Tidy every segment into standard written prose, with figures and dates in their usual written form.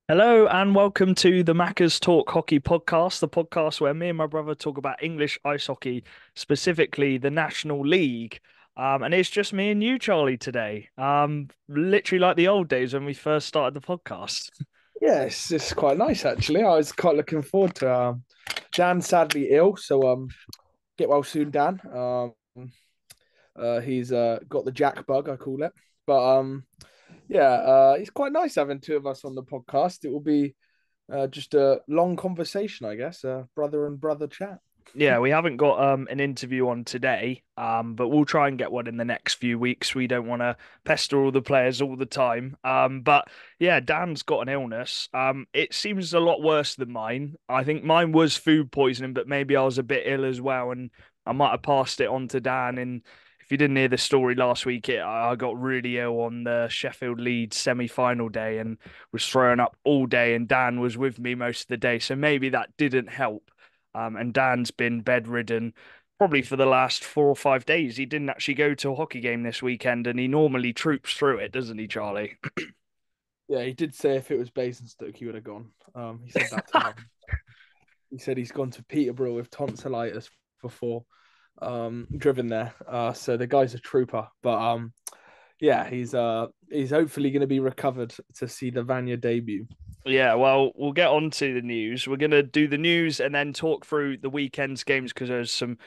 Hello and welcome to the Macca's Talk Hockey podcast, the podcast where me and my brother talk about English ice hockey, specifically the National League. And it's just me and you, Charlie, today. Literally like the old days when we first started the podcast. Yeah, it's quite nice actually. I was quite looking forward to Dan sadly ill, so get well soon, Dan. He's got the jack bug, I call it. But yeah, it's quite nice having two of us on the podcast. It will be just a long conversation, I guess, brother and brother chat. Yeah, we haven't got an interview on today, but we'll try and get one in the next few weeks. We don't want to pester all the players all the time. But yeah, Dan's got an illness. It seems a lot worse than mine. I think mine was food poisoning, but maybe I was a bit ill as well, and I might have passed it on to Dan. And if you didn't hear the story last week, I got really ill on the Sheffield Leeds semi-final day and was throwing up all day, and Dan was with me most of the day, so maybe that didn't help. And Dan's been bedridden probably for the last 4 or 5 days. He didn't actually go to a hockey game this weekend, and he normally troops through it, doesn't he, Charlie? Yeah, he did say if it was Basingstoke, he would have gone. He said that to him. He said he's gone to Peterborough with tonsillitis before, driven there. So the guy's a trooper. But yeah, he's hopefully going to be recovered to see the Vanya debut. Yeah, well, we'll get on to the news. We're going to do the news and then talk through the weekend's games because there's some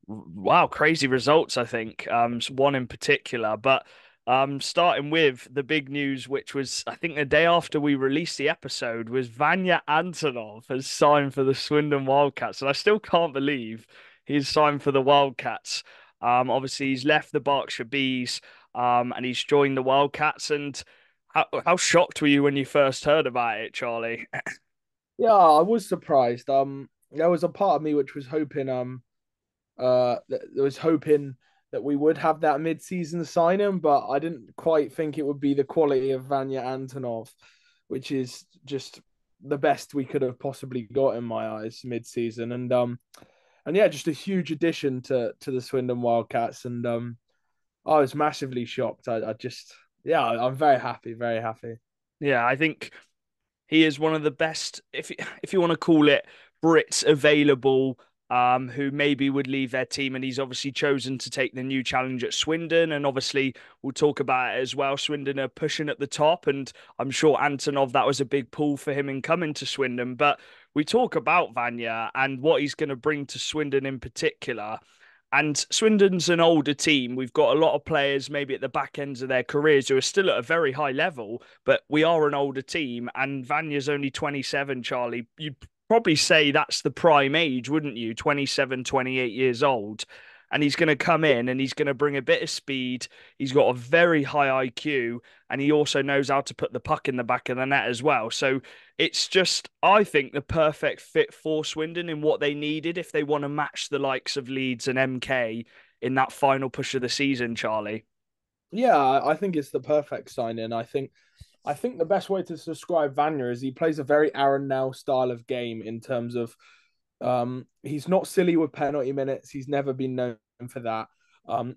wow, crazy results, I think. One in particular, but starting with the big news, which was I think the day after we released the episode, was Vanya Antonov has signed for the Swindon Wildcats, and I still can't believe he's signed for the Wildcats. Obviously he's left the Berkshire Bees, and he's joined the Wildcats. And how shocked were you when you first heard about it, Charlie? Yeah, I was surprised. There was a part of me which was hoping was hoping that we would have that mid-season signing, but I didn't quite think it would be the quality of Vanya Antonov, which is just the best we could have possibly got in my eyes mid-season. And yeah, just a huge addition to the Swindon Wildcats, and I was massively shocked. I just yeah, I'm very happy, very happy. Yeah, I think he is one of the best, if you want to call it, Brits available, who maybe would leave their team, and he's obviously chosen to take the new challenge at Swindon, and obviously we'll talk about it as well. Swindon are pushing at the top, and I'm sure Antonov, that was a big pull for him in coming to Swindon. But we talk about Vanya and what he's going to bring to Swindon in particular. And Swindon's an older team. We've got a lot of players maybe at the back ends of their careers who are still at a very high level, but we are an older team. And Vanya's only 27, Charlie. You'd probably say that's the prime age, wouldn't you? 27, 28 years old. And he's going to come in and he's going to bring a bit of speed. He's got a very high IQ, and he also knows how to put the puck in the back of the net as well. So it's just, I think, the perfect fit for Swindon in what they needed if they want to match the likes of Leeds and MK in that final push of the season, Charlie. Yeah, I think it's the perfect signing. I think the best way to describe Vanya is he plays a very Aaron Now style of game in terms of he's not silly with penalty minutes. He's never been known for that.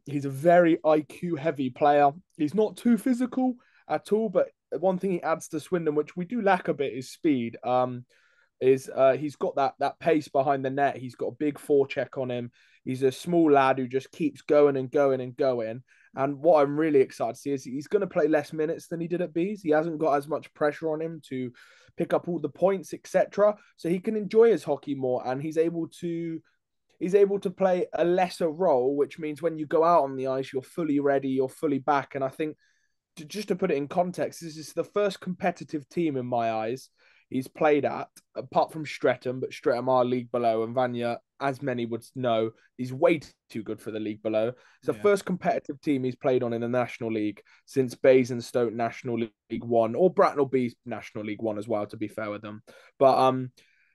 He's a very IQ heavy player. He's not too physical at all, but one thing he adds to Swindon, which we do lack a bit, is speed. Is he's got that pace behind the net. He's got a big forecheck on him. He's a small lad who just keeps going and going and going. And what I'm really excited to see is he's going to play less minutes than he did at Bees. He hasn't got as much pressure on him to pick up all the points, etc. So he can enjoy his hockey more, and he's able to play a lesser role, which means when you go out on the ice, you're fully ready, you're fully back. And I think just to put it in context, this is the first competitive team in my eyes he's played at, apart from Streatham, but Streatham are league below, and Vanya, as many would know, he's way too good for the league below. It's the Yeah. first competitive team he's played on in the National League since Basingstoke National League One, or Bracknell Bees National League One as well, to be fair with them. But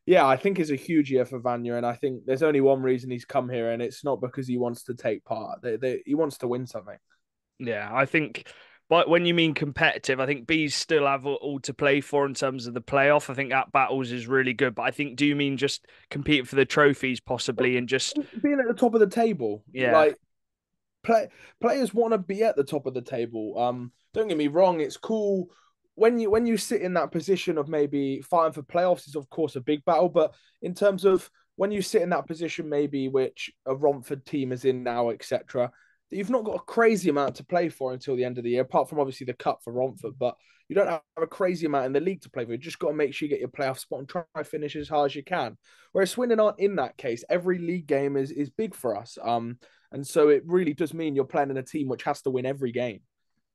yeah, I think it's a huge year for Vanya, and I think there's only one reason he's come here, and it's not because he wants to take part. He wants to win something. Yeah, I think, but when you mean competitive, I think Bees still have all to play for in terms of the playoff. I think that battles is really good, but I think, do you mean just compete for the trophies possibly and just, Being at the top of the table, yeah, play, players want to be at the top of the table. Don't get me wrong, it's cool when you sit in that position of maybe fighting for playoffs is of course a big battle, but in terms of when you sit in that position maybe which a Romford team is in now, etc., you've not got a crazy amount to play for until the end of the year, apart from obviously the cup for Romford, but you don't have a crazy amount in the league to play for. You just got to make sure you get your playoff spot and try to finish as hard as you can. Whereas Swindon aren't in that case. Every league game is big for us. And so it really does mean you're playing in a team which has to win every game.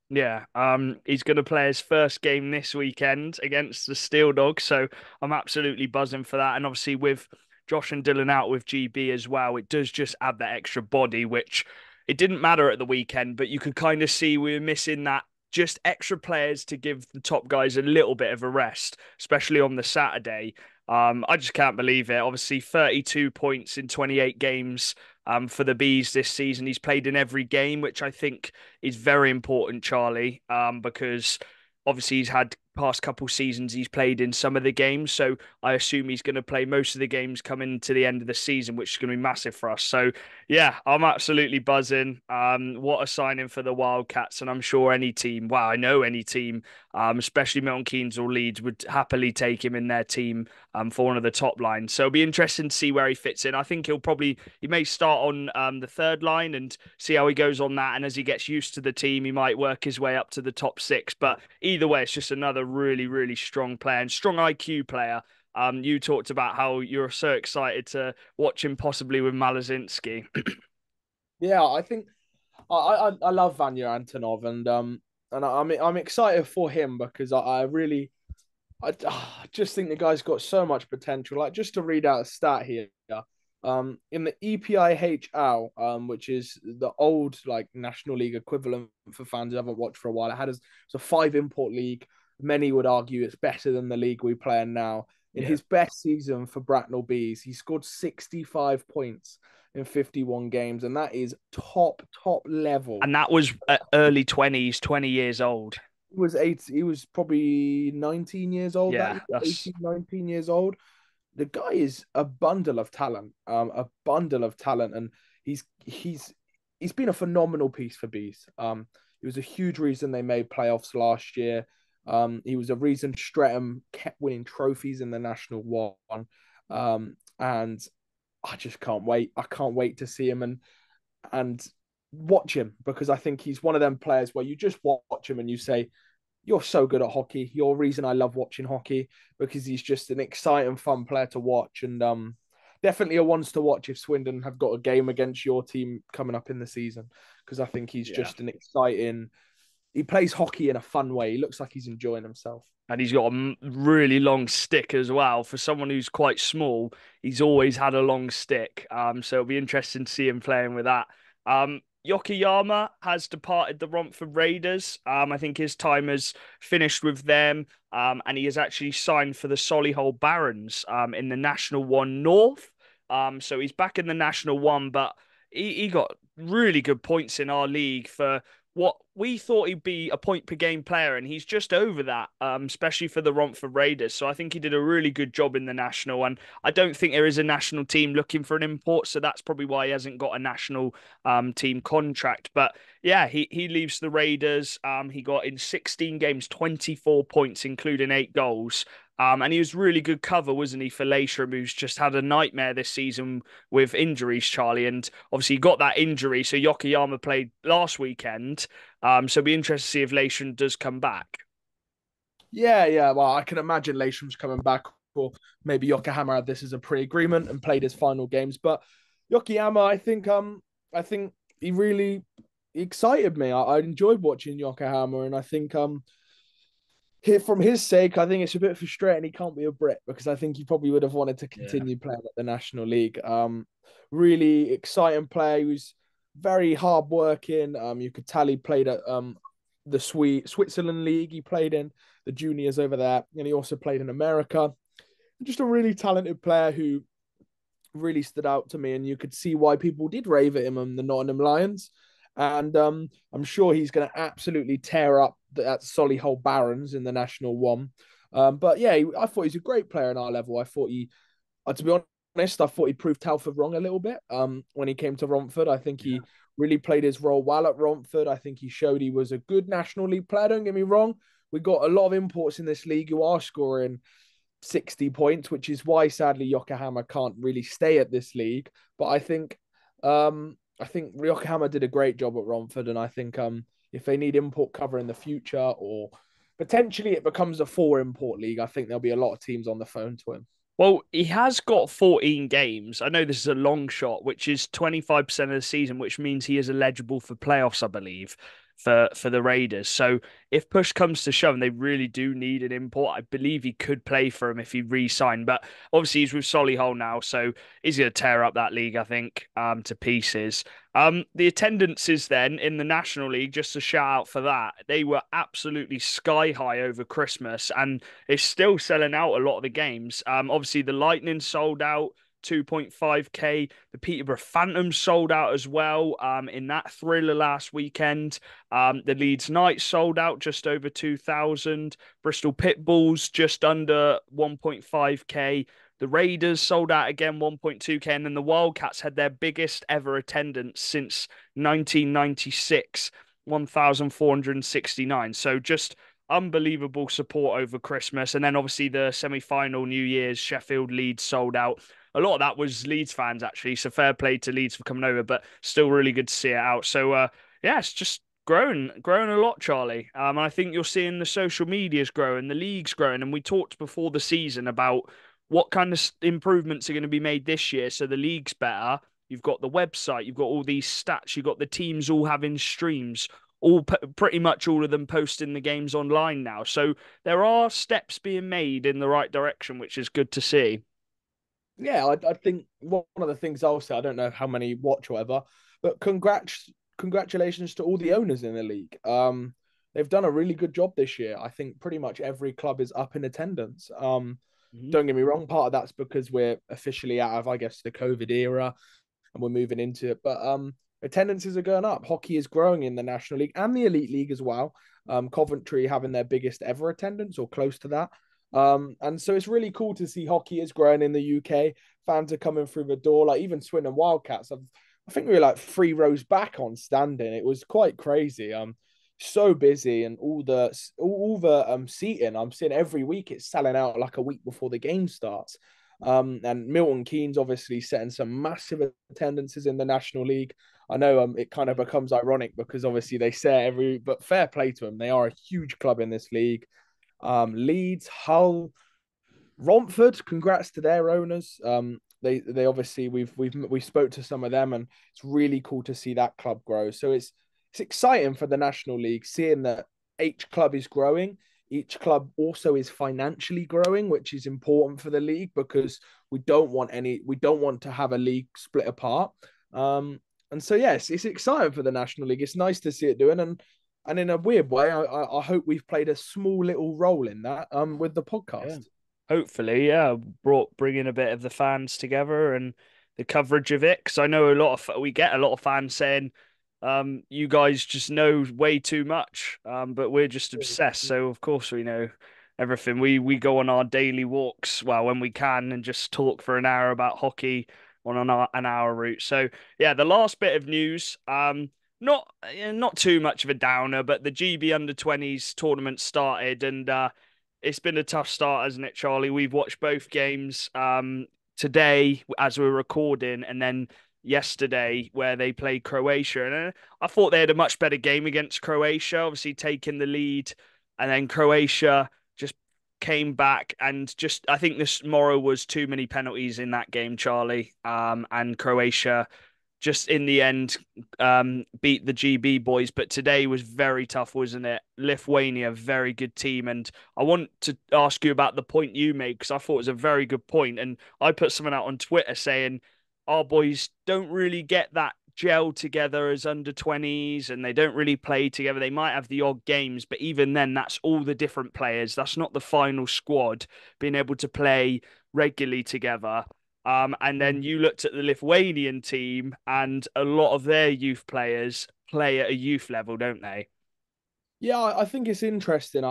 Yeah, he's going to play his first game this weekend against the Steel Dogs, so I'm absolutely buzzing for that. And obviously, with Josh and Dylan out with GB as well, it does just add that extra body, which it didn't matter at the weekend, but you could kind of see we were missing that just extra players to give the top guys a little bit of a rest, especially on the Saturday. I just can't believe it. Obviously, 32 points in 28 games for the Bees this season. He's played in every game, which I think is very important, Charlie, because obviously he's had past couple seasons he's played in some of the games. So I assume he's going to play most of the games coming to the end of the season, which is going to be massive for us. So yeah, I'm absolutely buzzing. What a signing for the Wildcats. And I'm sure any team, wow, I know any team, especially Milton Keynes or Leeds, would happily take him in their team for one of the top lines. So it'll be interesting to see where he fits in. I think he may start on the third line and see how he goes on that. And as he gets used to the team, he might work his way up to the top six. But either way, it's just another really, really strong player and strong IQ player. You talked about how you're so excited to watch him possibly with Malazinski. Yeah, I think I love Vanya Antonov, and I'm excited for him because I really I just think the guy's got so much potential. Like, just to read out a stat here, in the EPIHL, which is the old like National League equivalent for fans who haven't watched for a while, it's a 5 import league. Many would argue it's better than the league we play in now. In Yeah. his best season for Bracknell Bees, he scored 65 points in 51 games, and that is top level. And that was early 20s, 20 years old. He was probably 19 years old that Yeah, year, that's 18, 19 years old. The guy is a bundle of talent, and he's been a phenomenal piece for Bees. He was a huge reason they made playoffs last year. He was a reason Streatham kept winning trophies in the National One. And I just can't wait. I can't wait to see him and watch him, because I think he's one of them players where you just watch him and you say, you're so good at hockey. You're the reason I love watching hockey, because he's just an exciting, fun player to watch. And definitely a ones to watch if Swindon have got a game against your team coming up in the season, because I think he's yeah. just an exciting. He plays hockey in a fun way. He looks like he's enjoying himself. And he's got a really long stick as well. For someone who's quite small, he's always had a long stick. So it'll be interesting to see him playing with that. Yokoyama has departed the Romford Raiders. I think his time has finished with them. And he has actually signed for the Solihull Barons in the National One North. So he's back in the National One, but he got really good points in our league for what we thought he'd be a point per game player, and he's just over that, especially for the Romford Raiders. So I think he did a really good job in the national, and I don't think there is a national team looking for an import, so that's probably why he hasn't got a national team contract. But yeah, he leaves the Raiders. He got in 16 games, 24 points, including 8 goals. And he was really good cover, wasn't he, for Leisham, who's just had a nightmare this season with injuries, Charlie. And obviously he got that injury, so Yokoyama played last weekend. So it'll be interesting to see if Leisham does come back. Yeah. Well, I can imagine Leisham's coming back, or maybe Yokohama had this as a pre-agreement and played his final games. But Yokoyama, I think he really excited me. I enjoyed watching Yokohama, and I think from his sake, I think it's a bit frustrating he can't be a Brit, because I think he probably would have wanted to Yeah. continue playing at the National League. Really exciting player who's very hard working. You could tell he played at the Switzerland League. He played in the juniors over there, and he also played in America. Just a really talented player who really stood out to me, and you could see why people did rave at him on the Nottingham Lions. And I'm sure he's going to absolutely tear up that Solihull Barons in the National One. But yeah, I thought he's a great player in our level. I thought to be honest, I thought he proved Telford wrong a little bit when he came to Romford. I think Yeah. he really played his role well at Romford. I think he showed he was a good National League player. Don't get me wrong. we got a lot of imports in this league who are scoring 60 points, which is why sadly Yokohama can't really stay at this league. But I think Yokohama did a great job at Romford, and I think if they need import cover in the future, or potentially it becomes a 4 import league, I think there'll be a lot of teams on the phone to him. Well, he has got 14 games. I know this is a long shot, which is 25% of the season, which means he is eligible for playoffs, I believe, for the Raiders. So if push comes to shove and they really do need an import, I believe he could play for him if he re-signed. But obviously he's with Solihull now, so he's going to tear up that league, I think, to pieces. The attendances then in the National League, just to shout out for that, they were absolutely sky high over Christmas, and it's still selling out a lot of the games. Obviously the Lightning sold out 2.5k. The Peterborough Phantoms sold out as well. In that thriller last weekend, the Leeds Knights sold out just over 2,000. Bristol Pitbulls just under 1.5k. The Raiders sold out again 1.2k, and then the Wildcats had their biggest ever attendance since 1996, 1,469. So just unbelievable support over Christmas. And then obviously the semi-final New Year's Sheffield Leeds sold out. A lot of that was Leeds fans actually, so fair play to Leeds for coming over, but still really good to see it out. So yeah, it's just growing a lot, Charlie. I think you're seeing the social medias growing, the league's growing, and we talked before the season about what kind of improvements are going to be made this year so the league's better. You've got the website, you've got all these stats, you've got the teams all having streams, pretty much all of them posting the games online now. So there are steps being made in the right direction, which is good to see. Yeah, I think one of the things I'll say, I don't know how many watch or whatever, but congratulations to all the owners in the league. They've done a really good job this year. I think pretty much every club is up in attendance. Mhm. Don't get me wrong, part of that's because we're officially out of, I guess, the COVID era and we're moving into it. But attendances are going up. Hockey is growing in the National League and the Elite League as well. Coventry having their biggest ever attendance or close to that. And so it's really cool to see hockey is growing in the UK. Fans are coming through the door. Like even Swindon Wildcats, I think we were like 3 rows back on standing. It was quite crazy. So busy, and all the seating I'm seeing every week, it's selling out like a week before the game starts. And Milton Keynes obviously setting some massive attendances in the National League. I know it kind of becomes ironic because obviously they say but fair play to them. They are a huge club in this league. Leeds, Hull, Romford, congrats to their owners. They obviously we spoke to some of them, and it's really cool to see that club grow. So it's exciting for the National League, seeing that each club is growing. Each club also is financially growing, which is important for the league because we don't want to have a league split apart. And so yes, it's exciting for the National League. It's nice to see it doing, and in a weird way, I hope we've played a small little role in that with the Yeah. podcast. Hopefully, yeah, bringing a bit of the fans together and the coverage of it. Because I know we get a lot of fans saying, you guys just know way too much, but we're just obsessed. So of course we know everything. We go on our daily walks, well, when we can, and just talk for an hour about hockey on an hour route. So yeah, the last bit of news, not too much of a downer, but the GB under 20s tournament started, and it's been a tough start, hasn't it, Charlie? We've watched both games today as we're recording, and then yesterday where they played Croatia. And I thought they had a much better game against Croatia, obviously taking the lead, and then Croatia just came back and just I think this moral was too many penalties in that game, Charlie. And Croatia just in the end beat the GB boys. But today was very tough, wasn't it? Lithuania, very good team. And I want to ask you about the point you made because I thought it was a very good point. And I put something out on Twitter saying our boys don't really get that gel together as under 20s and they don't really play together. They might have the odd games, but even then, that's all the different players. That's not the final squad being able to play regularly together. And then you looked at the Lithuanian team, and a lot of their youth players play at a youth level, don't they? Yeah, I think it's interesting.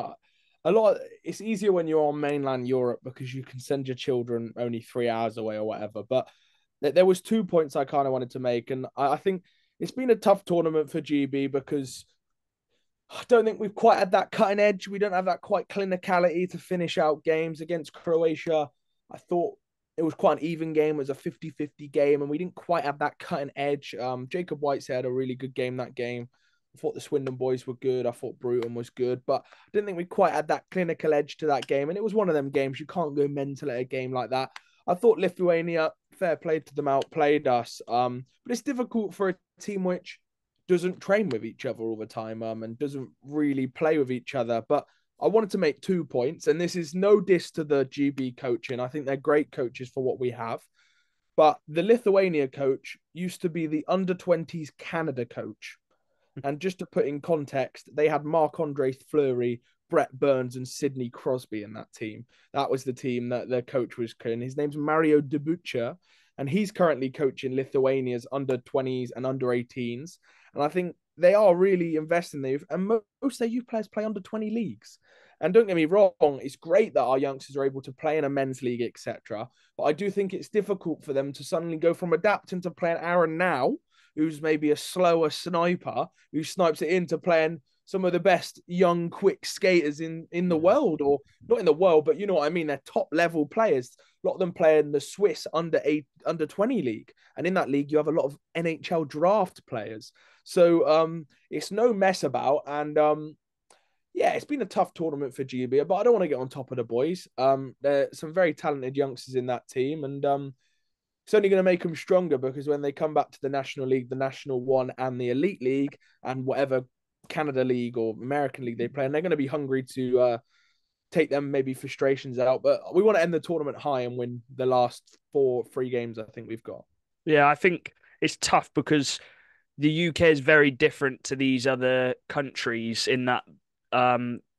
It's easier when you're on mainland Europe because you can send your children only 3 hours away or whatever. But there was 2 points I kind of wanted to make, and I think it's been a tough tournament for GB because I don't think we've quite had that cutting edge. We don't have that quite clinicality to finish out games against Croatia. I thought it was quite an even game. It was a 50-50 game, and we didn't quite have that cutting edge. Jacob Whitehead had a really good game that game. I thought the Swindon boys were good. I thought Bruton was good, but I didn't think we quite had that clinical edge to that game. And it was one of them games you can't go mental at a game like that. I thought Lithuania, fair play to them, outplayed us. But it's difficult for a team which doesn't train with each other all the time and doesn't really play with each other. But I wanted to make 2 points, and this is no diss to the GB coaching. I think they're great coaches for what we have. But the Lithuania coach used to be the under 20s Canada coach. And just to put in context, they had Marc Andre Fleury, Brett Burns, and Sidney Crosby in that team. That was the team that their coach was coaching. His name's Mario Debucha, and he's currently coaching Lithuania's under 20s and under 18s. And I think they are really investing there. And most of their youth players play under 20 leagues. And don't get me wrong, it's great that our youngsters are able to play in a men's league, etc. But I do think it's difficult for them to suddenly go from adapting to playing Aaron now, who's maybe a slower sniper, who snipes it into playing some of the best young, quick skaters in the Yeah. world, or not in the world, but you know what I mean. They're top level players. A lot of them play in the Swiss under 20 league, and in that league you have a lot of NHL draft players. So it's no mess about, and yeah, it's been a tough tournament for GB, but I don't want to get on top of the boys. There's some very talented youngsters in that team, and it's only going to make them stronger because when they come back to the National League, the National One, and the Elite League, and whatever Canada League or American League they play, and they're going to be hungry to take them maybe frustrations out. But we want to end the tournament high and win the last 3 games I think we've got. Yeah, I think it's tough because the UK is very different to these other countries in that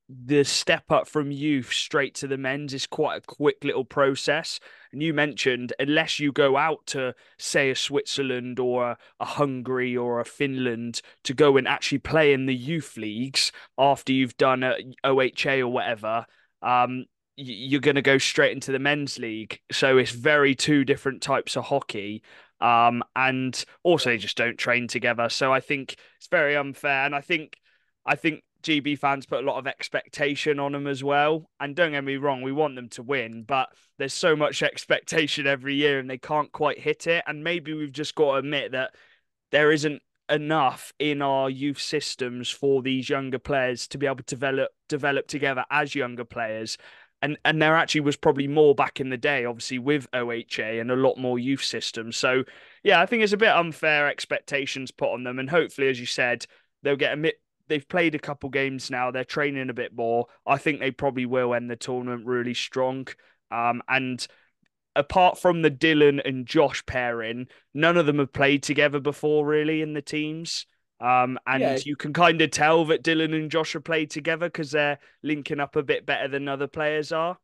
the step up from youth straight to the men's is quite a quick little process. And you mentioned, unless you go out to, say, a Switzerland or a Hungary or a Finland to go and actually play in the youth leagues after you've done a OHA or whatever, you're going to go straight into the men's league. So it's very two different types of hockey. And also they just don't train together. So I think it's very unfair. And I think GB fans put a lot of expectation on them as well. And don't get me wrong, we want them to win, but there's so much expectation every year and they can't quite hit it. And maybe we've just got to admit that there isn't enough in our youth systems for these younger players to be able to develop together as younger players. And there actually was probably more back in the day, obviously with OHA and a lot more youth systems. So yeah, I think it's a bit unfair expectations put on them. And hopefully, as you said, they'll get a they've played a couple games now. They're training a bit more. I think they probably will end the tournament really strong. And apart from the Dylan and Josh pairing, none of them have played together before, really, in the teams. Yeah, And you can kind of tell that Dylan and Josh have played together because they're linking up a bit better than other players are.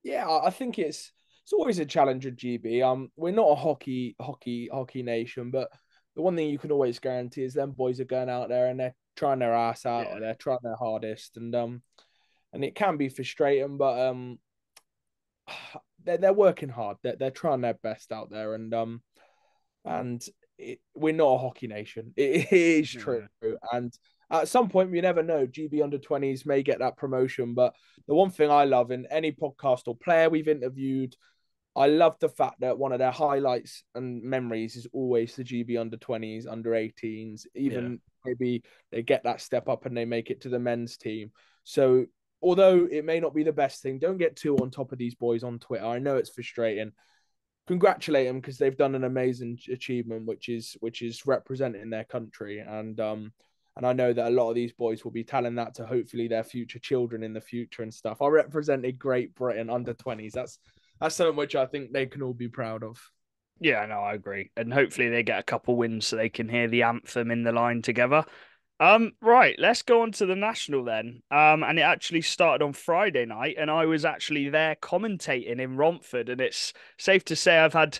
yeah, I think it's always a challenge at GB. We're not a hockey nation, but the one thing you can always guarantee is them boys are going out there and they're trying their ass out, or Yeah. they're trying their hardest, and it can be frustrating, but they're working hard. They're trying their best out there, and we're not a hockey nation. It is true, Yeah. and at some point we never know. GB under 20s may get that promotion, but the one thing I love in any podcast or player we've interviewed, I love the fact that one of their highlights and memories is always the GB under 20s, under 18s, Yeah. even maybe they get that step up and they make it to the men's team. So, although it may not be the best thing, don't get too on top of these boys on Twitter. I know it's frustrating. Congratulate them because they've done an amazing achievement, which is representing their country, and I know that a lot of these boys will be telling that to hopefully their future children in the future and stuff. I represented Great Britain under 20s. That's something which I think they can all be proud of. Yeah, no, I agree. And hopefully they get a couple wins so they can hear the anthem in the line together. Right, let's go on to the national then. And it actually started on Friday night, and I was actually there commentating in Romford, and it's safe to say I've had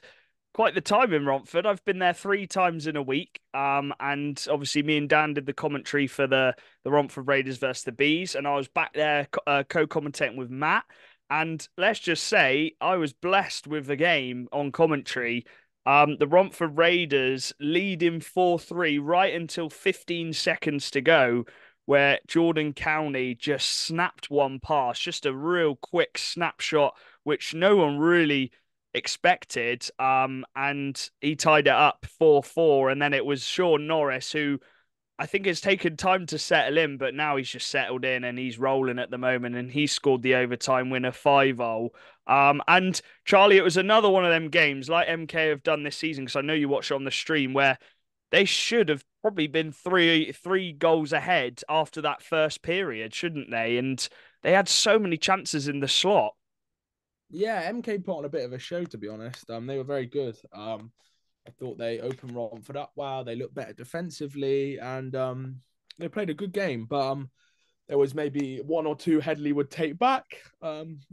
quite the time in Romford. I've been there 3 times in a week. And obviously me and Dan did the commentary for the Romford Raiders versus the Bees, and I was back there co-commentating with Matt. And let's just say I was blessed with the game on commentary. The Romford Raiders leading 4-3 right until 15 seconds to go. where Jordan Cowney just snapped one pass, just a real quick snapshot, which no one really expected. And he tied it up 4-4. And then it was Sean Norris, who I think it's taken time to settle in, but now he's just settled in and he's rolling at the moment. And he scored the overtime winner 5-0. And Charlie, it was another one of them games like MK have done this season, because I know you watched it on the stream, where they should have probably been three goals ahead after that first period, shouldn't they? And they had so many chances in the slot. Yeah, MK put on a bit of a show, to be honest. They were very good. I thought they opened Romford up well. They looked better defensively, and they played a good game. But there was maybe one or two Headley would take back.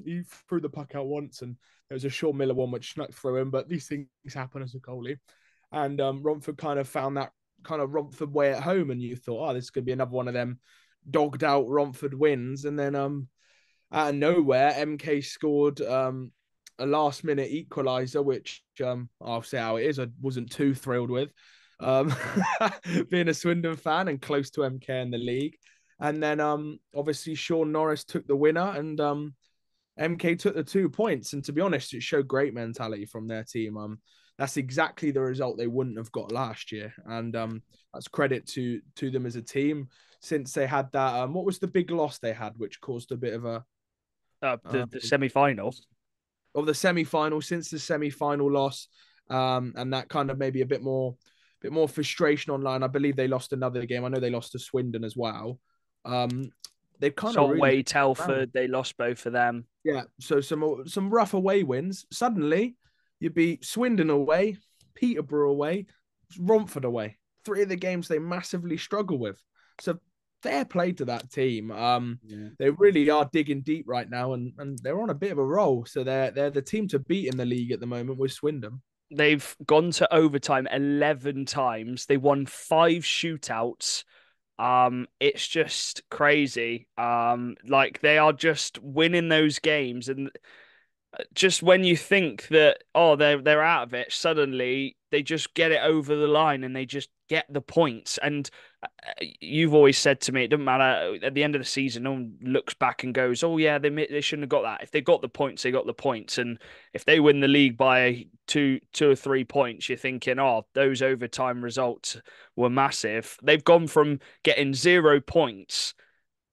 He threw the puck out once, and there was a Shaw Miller one which snuck through him. But these things happen as a goalie. And Romford kind of found that kind of Romford way at home, and you thought, oh, this could be another one of them dogged out Romford wins. And then out of nowhere, MK scored a last minute equaliser, which I'll say how it is, I wasn't too thrilled with. Um, Being a Swindon fan and close to MK in the league. And then obviously Sean Norris took the winner, and MK took the 2 points. And to be honest, it showed great mentality from their team. That's exactly the result they wouldn't have got last year. And that's credit to them as a team, since they had that. What was the big loss they had, which caused a bit of a The semi-final. of the semi-final, since the semi-final loss, and that kind of maybe a bit more frustration online. I believe they lost another game. I know they lost to Swindon as well. They've kind of really Solway, Telford, they lost both of them. yeah. So some rough away wins. Suddenly, you beat Swindon away, Peterborough away, Romford away. Three of the games they massively struggle with. So fair play to that team. They really are digging deep right now, and they're on a bit of a roll. So they're the team to beat in the league at the moment with Swindon. They've gone to overtime 11 times. They won 5 shootouts. It's just crazy. Like they are just winning those games, and just when you think that, oh, they're out of it, suddenly they just get it over the line and they just get the points. And you've always said to me, it doesn't matter at the end of the season. No one looks back and goes, "Oh yeah, they shouldn't have got that." If they got the points, they got the points. And if they win the league by two or 3 points, you're thinking, "Oh, those overtime results were massive." They've gone from getting 0 points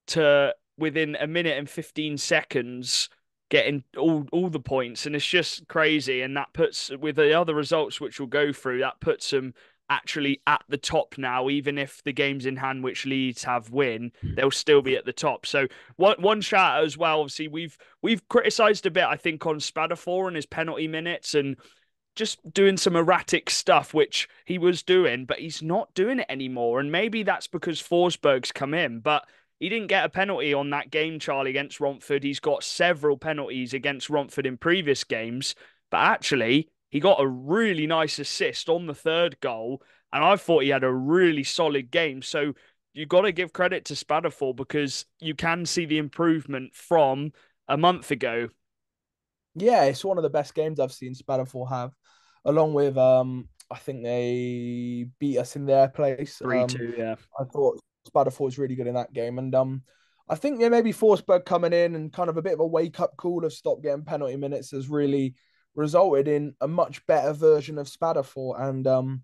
to within a minute and 15 seconds getting all the points, and it's just crazy. And that puts, with the other results which we'll go through, that puts them actually at the top now. Even if the games in hand which Leeds have win, they'll still be at the top. So one shout out as well, obviously we've criticised a bit, I think, on Spadafor and his penalty minutes and just doing some erratic stuff, which he was doing, but he's not doing it anymore. And maybe that's because Forsberg's come in, but he didn't get a penalty on that game, Charlie, against Romford. He's got several penalties against Romford in previous games, but actually, he got a really nice assist on the third goal, and I thought he had a really solid game. So you got to give credit to Spadafor, because you can see the improvement from a month ago. Yeah, it's one of the best games I've seen Spadafor have, along with I think they beat us in their place. 3-2, yeah. I thought Spadafor was really good in that game, and I think yeah, maybe Forsberg coming in and kind of a bit of a wake up call of stop getting penalty minutes has really resulted in a much better version of Spadafor, and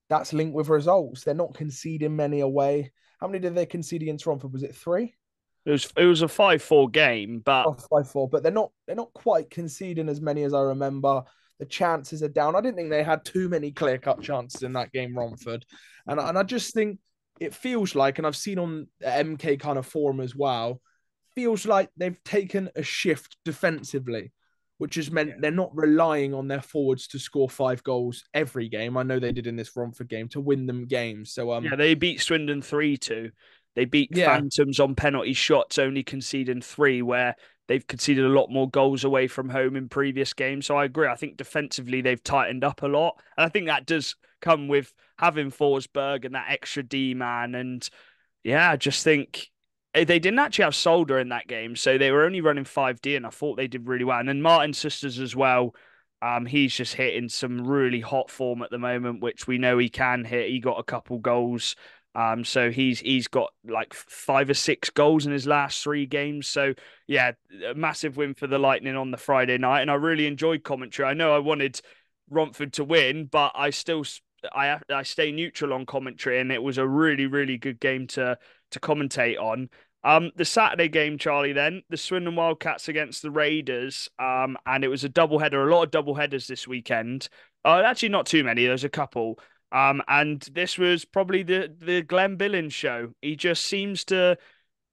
that's linked with results. They're not conceding many away. How many did they concede against Romford? Was it 3? It was a 5-4 game, but Oh, 5-4, but they're not quite conceding as many as I remember. The chances are down. I didn't think they had too many clear cut chances in that game, Romford, and I just think it feels like, and I've seen on the MK kind of forum as well, feels like they've taken a shift defensively, which has meant they're not relying on their forwards to score 5 goals every game. I know they did in this Romford game to win them games. So yeah, they beat Swindon 3-2. They beat yeah, Phantoms on penalty shots, only conceding 3, where they've conceded a lot more goals away from home in previous games. So I agree. I think defensively they've tightened up a lot. And I think that does come with having Forsberg and that extra D man. And yeah, I just think they didn't actually have Solder in that game. So they were only running 5D, and I thought they did really well. And then Martin Sisters as well. He's just hitting some really hot form at the moment, which we know he can hit. He got a couple goals So he's got like 5 or 6 goals in his last 3 games. So yeah, a massive win for the Lightning on the Friday night, and I really enjoyed commentary. I know I wanted Romford to win, but I stay neutral on commentary, and it was a really good game to commentate on. The Saturday game, Charlie, then the Swindon Wildcats against the Raiders, and it was a doubleheader, a lot of double headers this weekend. Actually, not too many. There's a couple. And this was probably the Glenn Billings show. He just seems to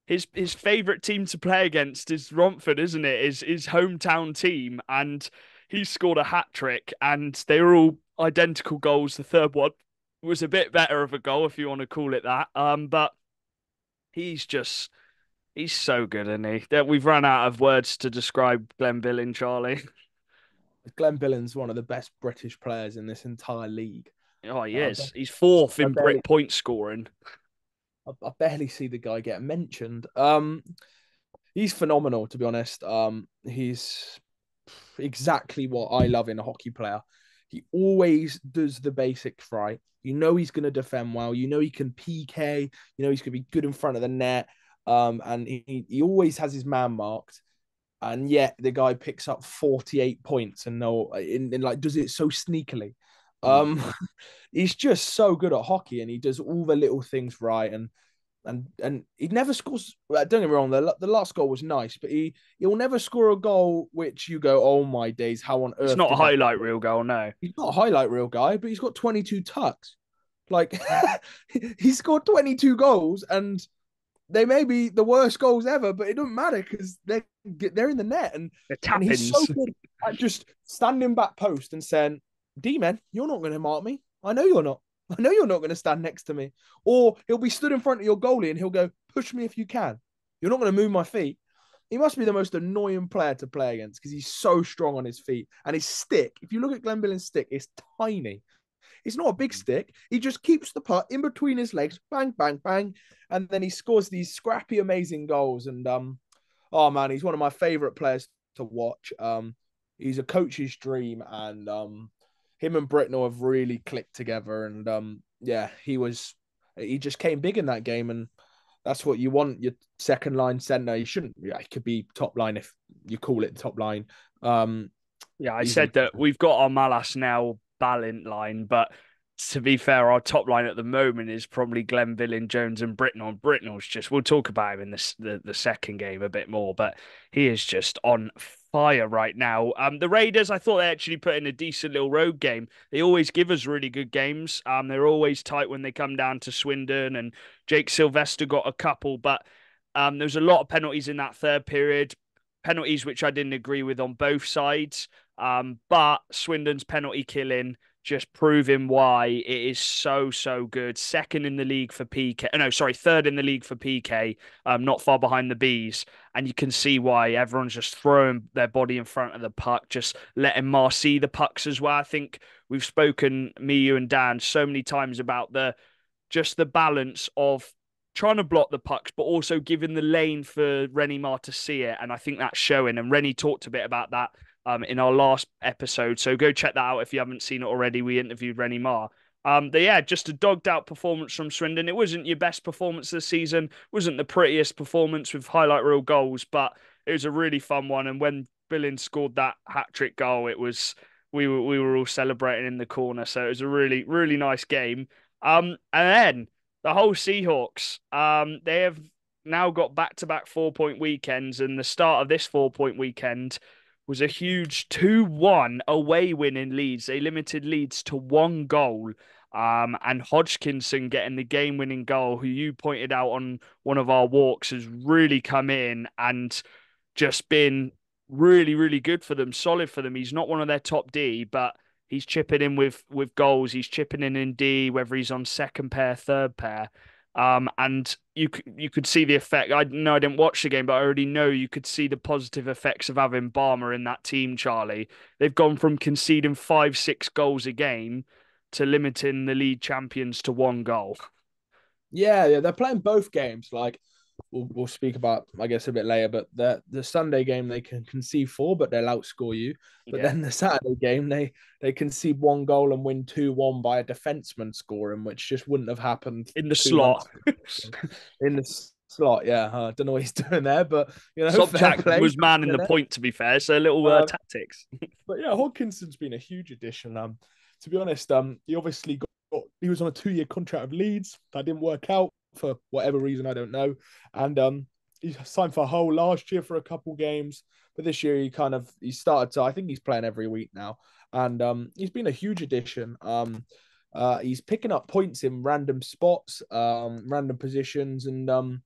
his favorite team to play against is Romford, isn't it? His hometown team, and he scored a hat trick, and they were all identical goals. The third one was a bit better of a goal, if you want to call it that. But he's just he's so good, isn't he? That we've run out of words to describe Glenn Billings, Charlie. Glenn Billings, one of the best British players in this entire league. Oh, he I, is. He's fourth I in barely, Brit point scoring. I barely see the guy get mentioned. He's phenomenal, to be honest. He's exactly what I love in a hockey player. He always does the basics right. You know he's going to defend well. You know he can PK. You know he's going to be good in front of the net. And he always has his man marked. And yet the guy picks up 48 points and like does it so sneakily. Mm. Um, he's just so good at hockey, and he does all the little things right. And he never scores. Don't get me wrong, the last goal was nice, but he'll never score a goal which you go, oh my days, how on It's earth not a did that highlight happen? reel goal, no. He's not a highlight reel guy, but he's got 22 tucks. Like he scored 22 goals, and they may be the worst goals ever, but it doesn't matter because they're in the net, The and he's so tappins. good at just standing back post and saying, "D-man, you're not going to mark me. I know you're not. I know you're not going to stand next to me." Or he'll be stood in front of your goalie and he'll go, "Push me if you can. You're not going to move my feet." He must be the most annoying player to play against because he's so strong on his feet, and his stick. If you look at Glenn Billings' stick, it's tiny. It's not a big stick. He just keeps the puck in between his legs, bang, bang, bang, and then he scores these scrappy, amazing goals. And oh man, he's one of my favorite players to watch. He's a coach's dream, and him and Britnell have really clicked together. And yeah, he just came big in that game, and that's what you want. Your second line center. He shouldn't. Yeah, he could be top line if you call it top line. Um, Yeah, I he's said that we've got our Malas now Ballint line, but to be fair, our top line at the moment is probably Glenville, Jones, and Britnell. And Britnell's just, we'll talk about him in the second game a bit more, but he is just on fire right now. The Raiders, I thought they actually put in a decent little road game. They always give us really good games. They're always tight when they come down to Swindon, and Jake Sylvester got a couple, but there's a lot of penalties in that third period. Penalties which I didn't agree with on both sides. But Swindon's penalty killing just proving why it is so good. Second in the league for PK. No, sorry, third in the league for PK. Not far behind the Bees, and you can see why everyone's just throwing their body in front of the puck, just letting Mar see the pucks as well. I think we've spoken, me, you, and Dan, so many times about the balance of trying to block the pucks, but also giving the lane for Rennie Mar to see it. And I think that's showing. And Rennie talked a bit about that in our last episode. So go check that out if you haven't seen it already. We interviewed Rennie Mar. But yeah, just a dogged out performance from Swindon. It wasn't your best performance this season, wasn't the prettiest performance with highlight reel goals, but it was a really fun one. And when Billings scored that hat trick goal, it was we were all celebrating in the corner. So it was a really nice game. And then the whole Seahawks, they have now got back-to-back 4-point weekends, and the start of this 4-point weekend was a huge 2-1 away win in Leeds. They limited Leeds to 1 goal. And Hodgkinson getting the game-winning goal, who you pointed out on one of our walks, has really come in and just been really good for them, solid for them. He's not one of their top D, but he's chipping in with goals. He's chipping in D, whether he's on second pair, third pair. And you could see the effect. I know I didn't watch the game, but I already know you could see the positive effects of having Barmer in that team, Charlie. They've gone from conceding 5, 6 goals a game to limiting the league champions to 1 goal. Yeah, they're playing both games. Like we'll speak about, I guess, a bit later. But the Sunday game they can concede four, but they'll outscore you. But Yeah, then the Saturday game they concede one goal and win 2-1 by a defenseman scoring, which just wouldn't have happened in the 2 months slot. ago. In the slot. Yeah, I don't know what he's doing there, but fair Sobchak play. was man in the point, to be fair. So a little Um, tactics. but yeah, Hodkinson's been a huge addition. To be honest, he obviously he was on a 2-year contract with Leeds. That didn't work out for whatever reason, I don't know. And he signed for Hull last year for a couple games, but this year he started to. I think he's playing every week now, and he's been a huge addition. He's picking up points in random spots, random positions, and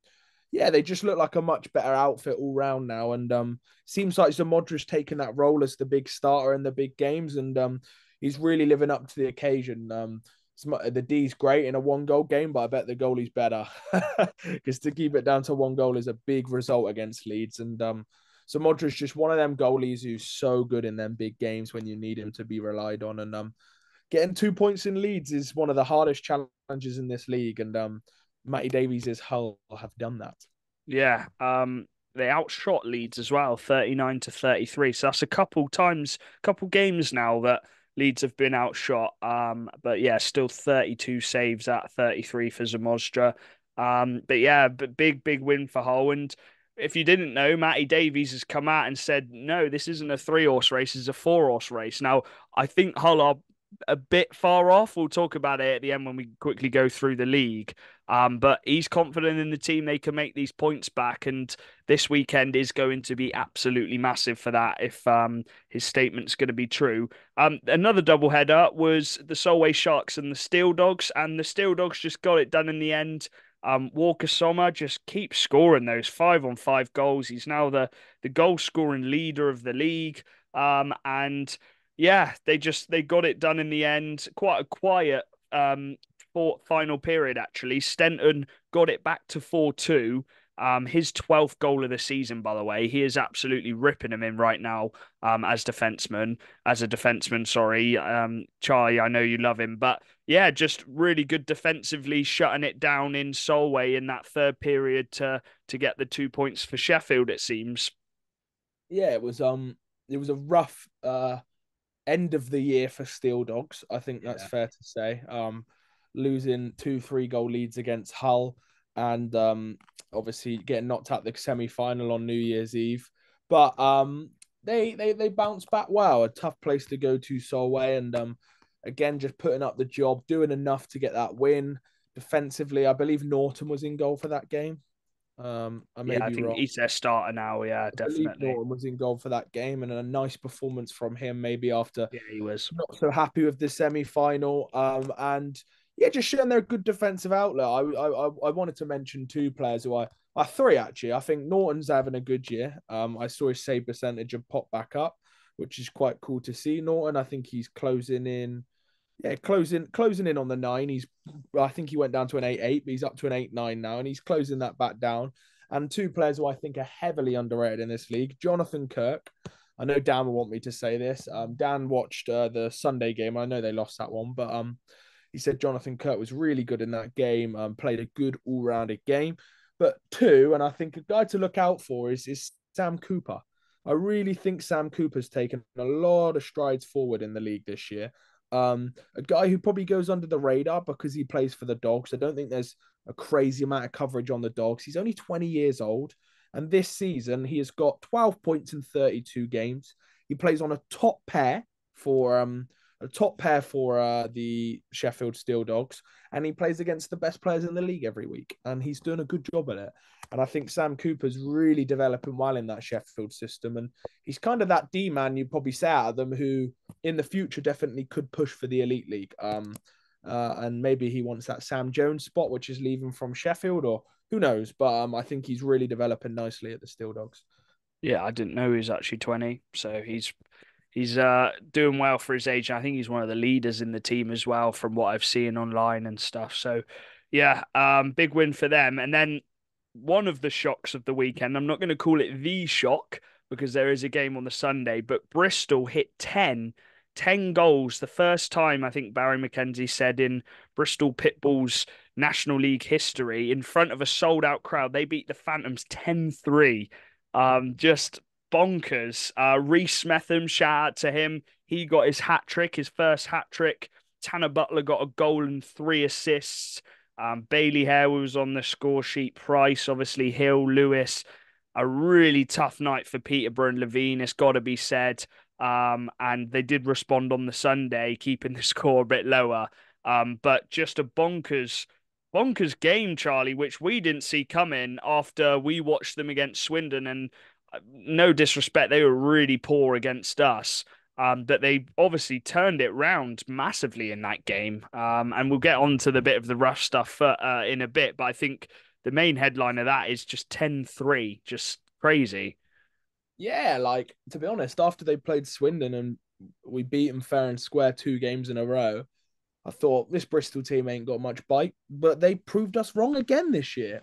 yeah, they just look like a much better outfit all round now. And seems like Zamodra's taking that role as the big starter in the big games, and he's really living up to the occasion. The D's great in a 1-goal game, but I bet the goalie's better because to keep it down to 1 goal is a big result against Leeds. And Zamodra's just one of them goalies who's so good in them big games when you need him to be relied on. And getting 2 points in Leeds is one of the hardest challenges in this league. And Matty Davies' Hull have done that. Yeah, they outshot Leeds as well, 39-33. So that's a couple games now that Leeds have been outshot. But yeah, still 32 saves at 33 for Zamostra. But yeah, big win for Hull. And if you didn't know, Matty Davies has come out and said, no, this isn't a 3-horse race, it's a 4-horse race. Now, I think Hull are a bit far off. We'll talk about it at the end when we quickly go through the league. But he's confident in the team they can make these points back, and this weekend is going to be absolutely massive for that if his statement's going to be true. Another doubleheader was the Solway Sharks and the Steel Dogs, and the Steel Dogs just got it done in the end. Walker Sommer just keeps scoring those 5-on-5 goals. He's now the goal scoring leader of the league. And yeah, they got it done in the end. Quite a quiet final period, actually. Stenton got it back to 4-2. His 12th goal of the season, by the way. He is absolutely ripping him in right now as a defenseman, sorry. Charlie, I know you love him, but yeah, just really good defensively, shutting it down in Solway in that third period to get the 2 points for Sheffield, it seems. Yeah, it was a rough end of the year for Steel Dogs. I think that's Yeah. fair to say. Losing 2-3 goal leads against Hull, and obviously getting knocked out the semi-final on New Year's Eve. But they bounced back well. A tough place to go to, Solway, and again just putting up the job, doing enough to get that win. Defensively, I believe Norton was in goal for that game. I may Yeah, I be think wrong. he's their starter now. Yeah, I believe definitely. Norton was in goal for that game, and a nice performance from him. Maybe after Yeah, he was. not so happy with the semi final. And yeah, just showing their good defensive outlet. I wanted to mention two players who three actually. I think Norton's having a good year. I saw his save percentage have popped back up, which is quite cool to see. Norton, I think he's closing in. Yeah, closing in on the 9. I think he went down to an 8-8, but he's up to an 8-9 now, and he's closing that back down. And two players who I think are heavily underrated in this league, Jonathan Kirk. I know Dan will want me to say this. Dan watched the Sunday game. I know they lost that one, but he said Jonathan Kirk was really good in that game. Played a good all-rounded game. But two, and I think a guy to look out for is Sam Cooper. I really think Sam Cooper's taken a lot of strides forward in the league this year. A guy who probably goes under the radar because he plays for the Dogs. I don't think there's a crazy amount of coverage on the Dogs. He's only 20 years old. And this season, he has got 12 points in 32 games. He plays on a top pair for the Sheffield Steel Dogs, and he plays against the best players in the league every week, and he's doing a good job at it. And I think Sam Cooper's really developing well in that Sheffield system, and he's kind of that D man you'd probably say out of them who, in the future, definitely could push for the elite league. And maybe he wants that Sam Jones spot, which is leaving from Sheffield, or who knows? But I think he's really developing nicely at the Steel Dogs. Yeah, I didn't know he was actually 20, so he's doing well for his age. I think he's one of the leaders in the team as well, from what I've seen online and stuff. So, yeah, big win for them. And then one of the shocks of the weekend, I'm not going to call it the shock because there is a game on the Sunday, but Bristol hit 10 goals. The first time I think Barry McKenzie said in Bristol Pitbull's National League history in front of a sold out crowd. They beat the Phantoms 10-3. Just bonkers. Reese Smetham, shout out to him. He got his hat trick, his first hat trick. Tanner Butler got a goal and 3 assists. Bailey Hare was on the score sheet. Price, obviously, Hill, Lewis. A really tough night for Peterborough and Levine, it's got to be said. And they did respond on the Sunday, keeping the score a bit lower. But just a bonkers game, Charlie, which we didn't see coming after we watched them against Swindon. And no disrespect, they were really poor against us. But they obviously turned it round massively in that game. And we'll get on to the bit of the rough stuff in a bit. But I think the main headline of that is just 10-3, just crazy. Yeah, like to be honest, after they played Swindon and we beat them fair and square 2 games in a row, I thought this Bristol team ain't got much bite, but they proved us wrong again this year.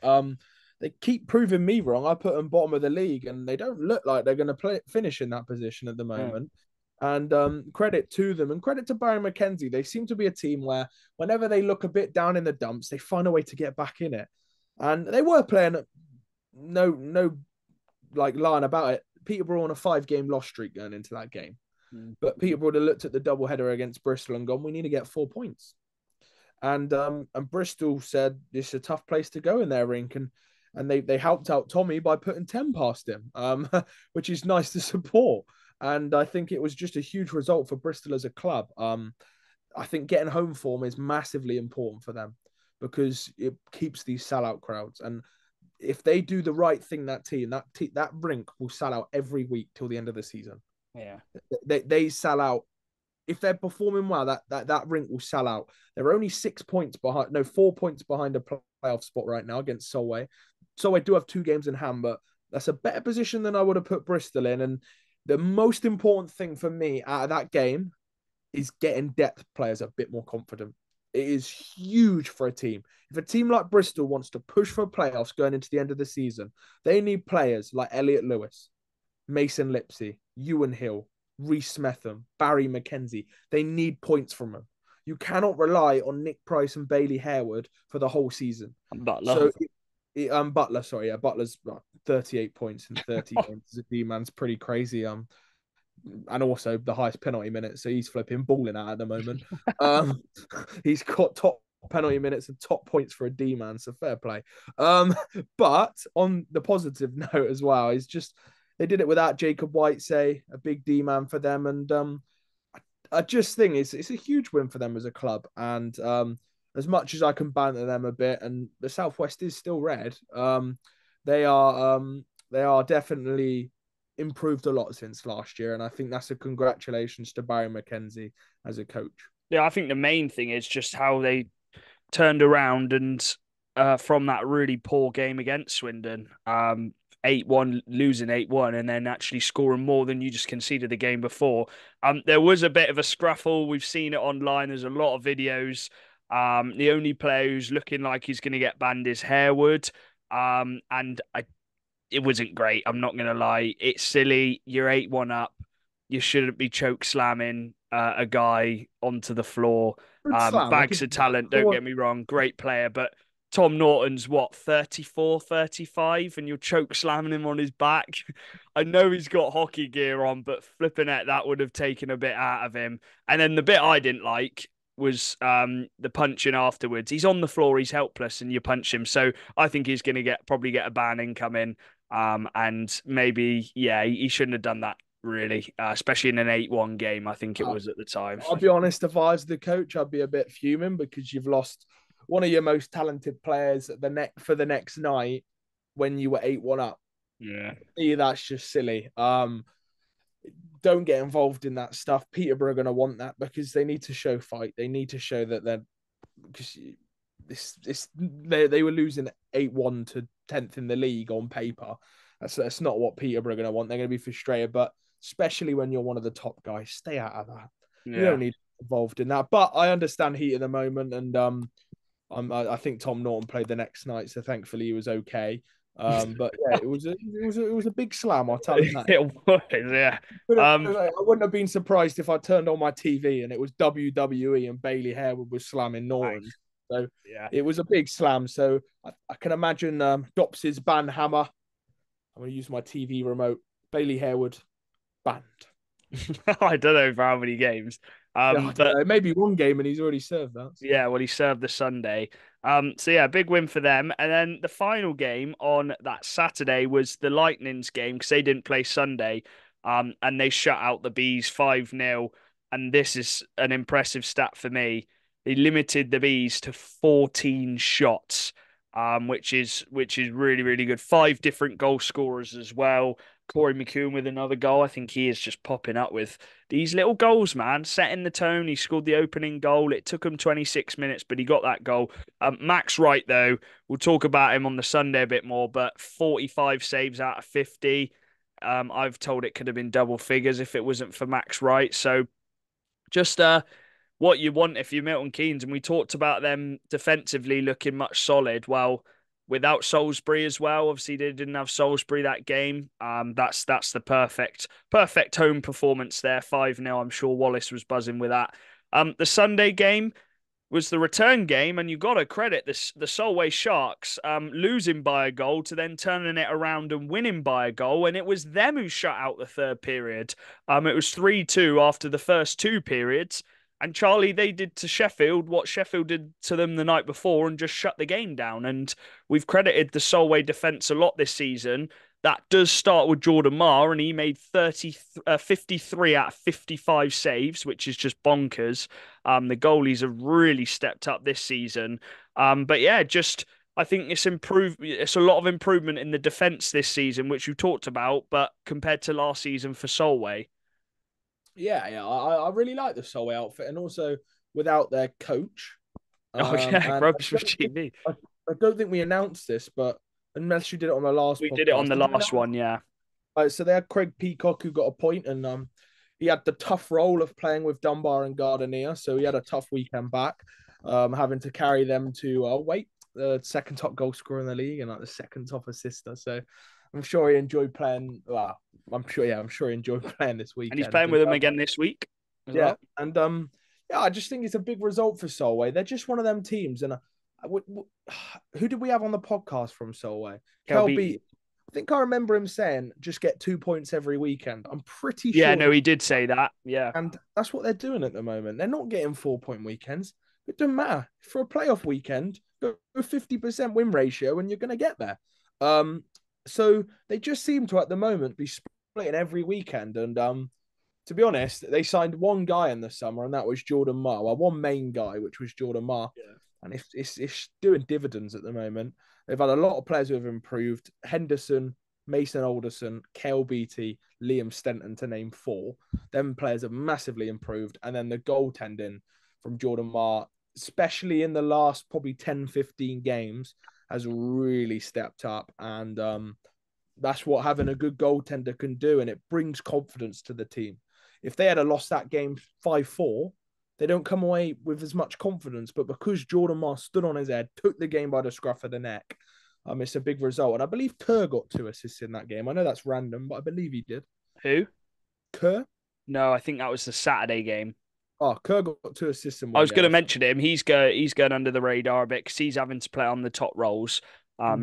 They keep proving me wrong. I put them bottom of the league, and they don't look like they're going to finish in that position at the Yeah. moment. And credit to them, and credit to Barry McKenzie. They seem to be a team where whenever they look a bit down in the dumps, they find a way to get back in it. And they were playing no like lying about it. Peterborough on a 5-game loss streak going into that game. Mm. But Peterborough would have looked at the doubleheader against Bristol and gone, we need to get 4 points. And Bristol said this is a tough place to go in their rink, and they helped out Tommy by putting 10 past him, which is nice to support. And I think it was just a huge result for Bristol as a club. I think getting home form is massively important for them because it keeps these sellout crowds. And if they do the right thing, that rink will sell out every week till the end of the season. Yeah. They sell out. If they're performing well, that rink will sell out. They're only 6 points behind, no, 4 points behind a playoff spot right now against Solway. Solway do have 2 games in hand, but that's a better position than I would have put Bristol in. And the most important thing for me out of that game is getting depth players a bit more confident. It is huge for a team. If a team like Bristol wants to push for playoffs going into the end of the season, they need players like Elliot Lewis, Mason Lipsey, Ewan Hill, Reese Smetham, Barry McKenzie. They need points from them. You cannot rely on Nick Price and Bailey Harewood for the whole season. Butler. So, Butler, sorry, yeah, Butler's 38 points in 30 games. The D-man's pretty crazy. And also the highest penalty minutes, so he's flipping balling out at the moment. He's got top penalty minutes and top points for a D-man, so fair play. But on the positive note as well, is just they did it without Jacob Whitesay, a big D-man for them, and I just think it's a huge win for them as a club. And as much as I can banter them a bit, and the Southwest is still red, they are definitely improved a lot since last year, and I think that's a congratulations to Barry McKenzie as a coach. Yeah, I think the main thing is just how they turned around and from that really poor game against Swindon, 8-1, losing 8-1, and then actually scoring more than you just conceded the game before. There was a bit of a scruffle. We've seen it online. There's a lot of videos. The only player who's looking like he's going to get banned is Harewood. It wasn't great. I'm not going to lie. It's silly. You're 8-1 up. You shouldn't be choke slamming a guy onto the floor. Bags of talent, don't get me wrong. Great player. But Tom Norton's what, 34, 35, and you're choke slamming him on his back. I know he's got hockey gear on, but flipping it, that would have taken a bit out of him. And then the bit I didn't like was the punching afterwards. He's on the floor, he's helpless, and you punch him. So I think he's going to probably get a ban incoming. And maybe, yeah, he shouldn't have done that, really, especially in an 8-1 game, I think it was at the time. I'll be honest, if I was the coach, I'd be a bit fuming because you've lost one of your most talented players for the next night when you were 8-1 up. Yeah. That's just silly. Don't get involved in that stuff. Peterborough are going to want that because they need to show fight. They need to show that they're because they were losing 8-1 to 10th in the league on paper. That's not what Peterborough are going to want. They're going to be frustrated, but especially when you're one of the top guys, stay out of that. Yeah. You don't need to be involved in that. But I understand heat at the moment, and I think Tom Norton played the next night, so thankfully he was okay. But yeah, it was a big slam. I'll tell you that. It was, yeah. I wouldn't have been surprised if I turned on my TV and it was WWE and Bailey Harewood was slamming Norton. So Yeah. it was a big slam. So I can imagine Dops's ban hammer. I'm going to use my TV remote. Bailey Harewood banned. I don't know for how many games. Yeah, I don't But know. Maybe one game and he's already served that. So. yeah, well, he served the Sunday. So yeah, big win for them. And then the final game on that Saturday was the Lightning's game because they didn't play Sunday. And they shut out the Bees 5-0. And this is an impressive stat for me. They limited the Bees to 14 shots, which is really, really good. Five different goal scorers as well. Corey McEwen with another goal. I think he is just popping up with these little goals, man, setting the tone. He scored the opening goal. It took him 26 minutes, but he got that goal. Max Wright, though, we'll talk about him on the Sunday a bit more, but 45 saves out of 50. I've told it could have been double figures if it wasn't for Max Wright. So just what you want if you're Milton Keynes. And we talked about them defensively looking much solid. Well, without Salisbury as well, obviously they didn't have Salisbury that game. That's the perfect home performance there. 5-0. I'm sure Wallace was buzzing with that. The Sunday game was the return game, and you got to credit the Solway Sharks losing by a goal to then turning it around and winning by a goal, and it was them who shut out the third period. It was 3-2 after the first two periods, and Charlie, they did to Sheffield what Sheffield did to them the night before and just shut the game down. And we've credited the Solway defence a lot this season. That does start with Jordan Marr, and he made 53 out of 55 saves, which is just bonkers. The goalies have really stepped up this season. But yeah, just I think it's improved. It's a lot of improvement in the defence this season, which you talked about, but compared to last season for Solway. Yeah. I really like the Solway outfit, and also without their coach. Oh yeah, And Grubs with GB. I don't think we announced this, but unless you did it on the last We did it on podcast, the did you last announce? one, yeah. So they had Craig Peacock who got a point, and he had the tough role of playing with Dunbar and Gardenia, so he had a tough weekend back, having to carry them to the second top goal scorer in the league and like the second top assister. So I'm sure he enjoyed playing. Well, I'm sure he enjoyed playing this And he's weekend. playing with them again this week as Yeah, well. and yeah, I just think it's a big result for Solway. They're just one of them teams, and who did we have on the podcast from Solway? Kel KLB. beat. I think I remember him saying just get 2 points every weekend. I'm pretty Yeah, sure no, he, he did say that. Yeah. and that's what they're doing at the moment. They're not getting 4 point weekends. It doesn't matter for a playoff weekend. Go 50% win ratio, and you're going to get there. So they just seem to at the moment be splitting every weekend, and to be honest, they signed one guy in the summer, and that was Jordan Marr. Well, one main guy, which was Jordan Marr, Yeah. and it's doing dividends at the moment. They've had a lot of players who have improved. Henderson, Mason Alderson, Kale Beattie, Liam Stenton, to name four. Them players have massively improved. And then the goaltending from Jordan Marr, especially in the last probably 10, 15 games, has really stepped up. And that's what having a good goaltender can do. And it brings confidence to the team. If they had lost that game 5-4, they don't come away with as much confidence. But because Jordan Marr stood on his head, took the game by the scruff of the neck, it's a big result. And I believe Kerr got 2 assists in that game. I know that's random, but I believe he did. Who? Kerr? No, I think that was the Saturday game. Oh, Kerr got 2 assists in I one was going game. to mention him. He's going under the radar a bit because he's having to play on the top roles.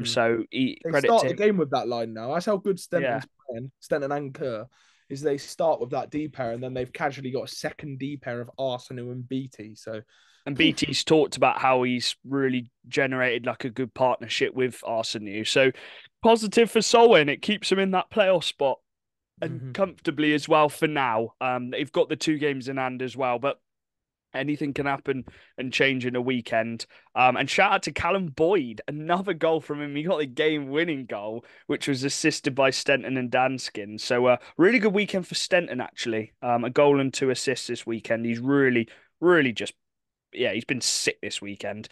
So he They credit start to the him. game with that line now. That's how good Yeah, Stenton's playing. Stenton and Kerr is they start with that D pair, and then they've casually got a second D pair of Arsenal and Beattie. So, and poof. BT's talked about how he's really generated like a good partnership with Arsenal. So positive for Solway, and it keeps him in that playoff spot and Mm-hmm. comfortably as well for now. They've got the two games in hand as well, but anything can happen and change in a weekend. And shout out to Callum Boyd, another goal from him. He got the game-winning goal, which was assisted by Stenton and Danskin. So really good weekend for Stenton, actually. A goal and 2 assists this weekend. He's really, really just yeah, he's been sick this weekend.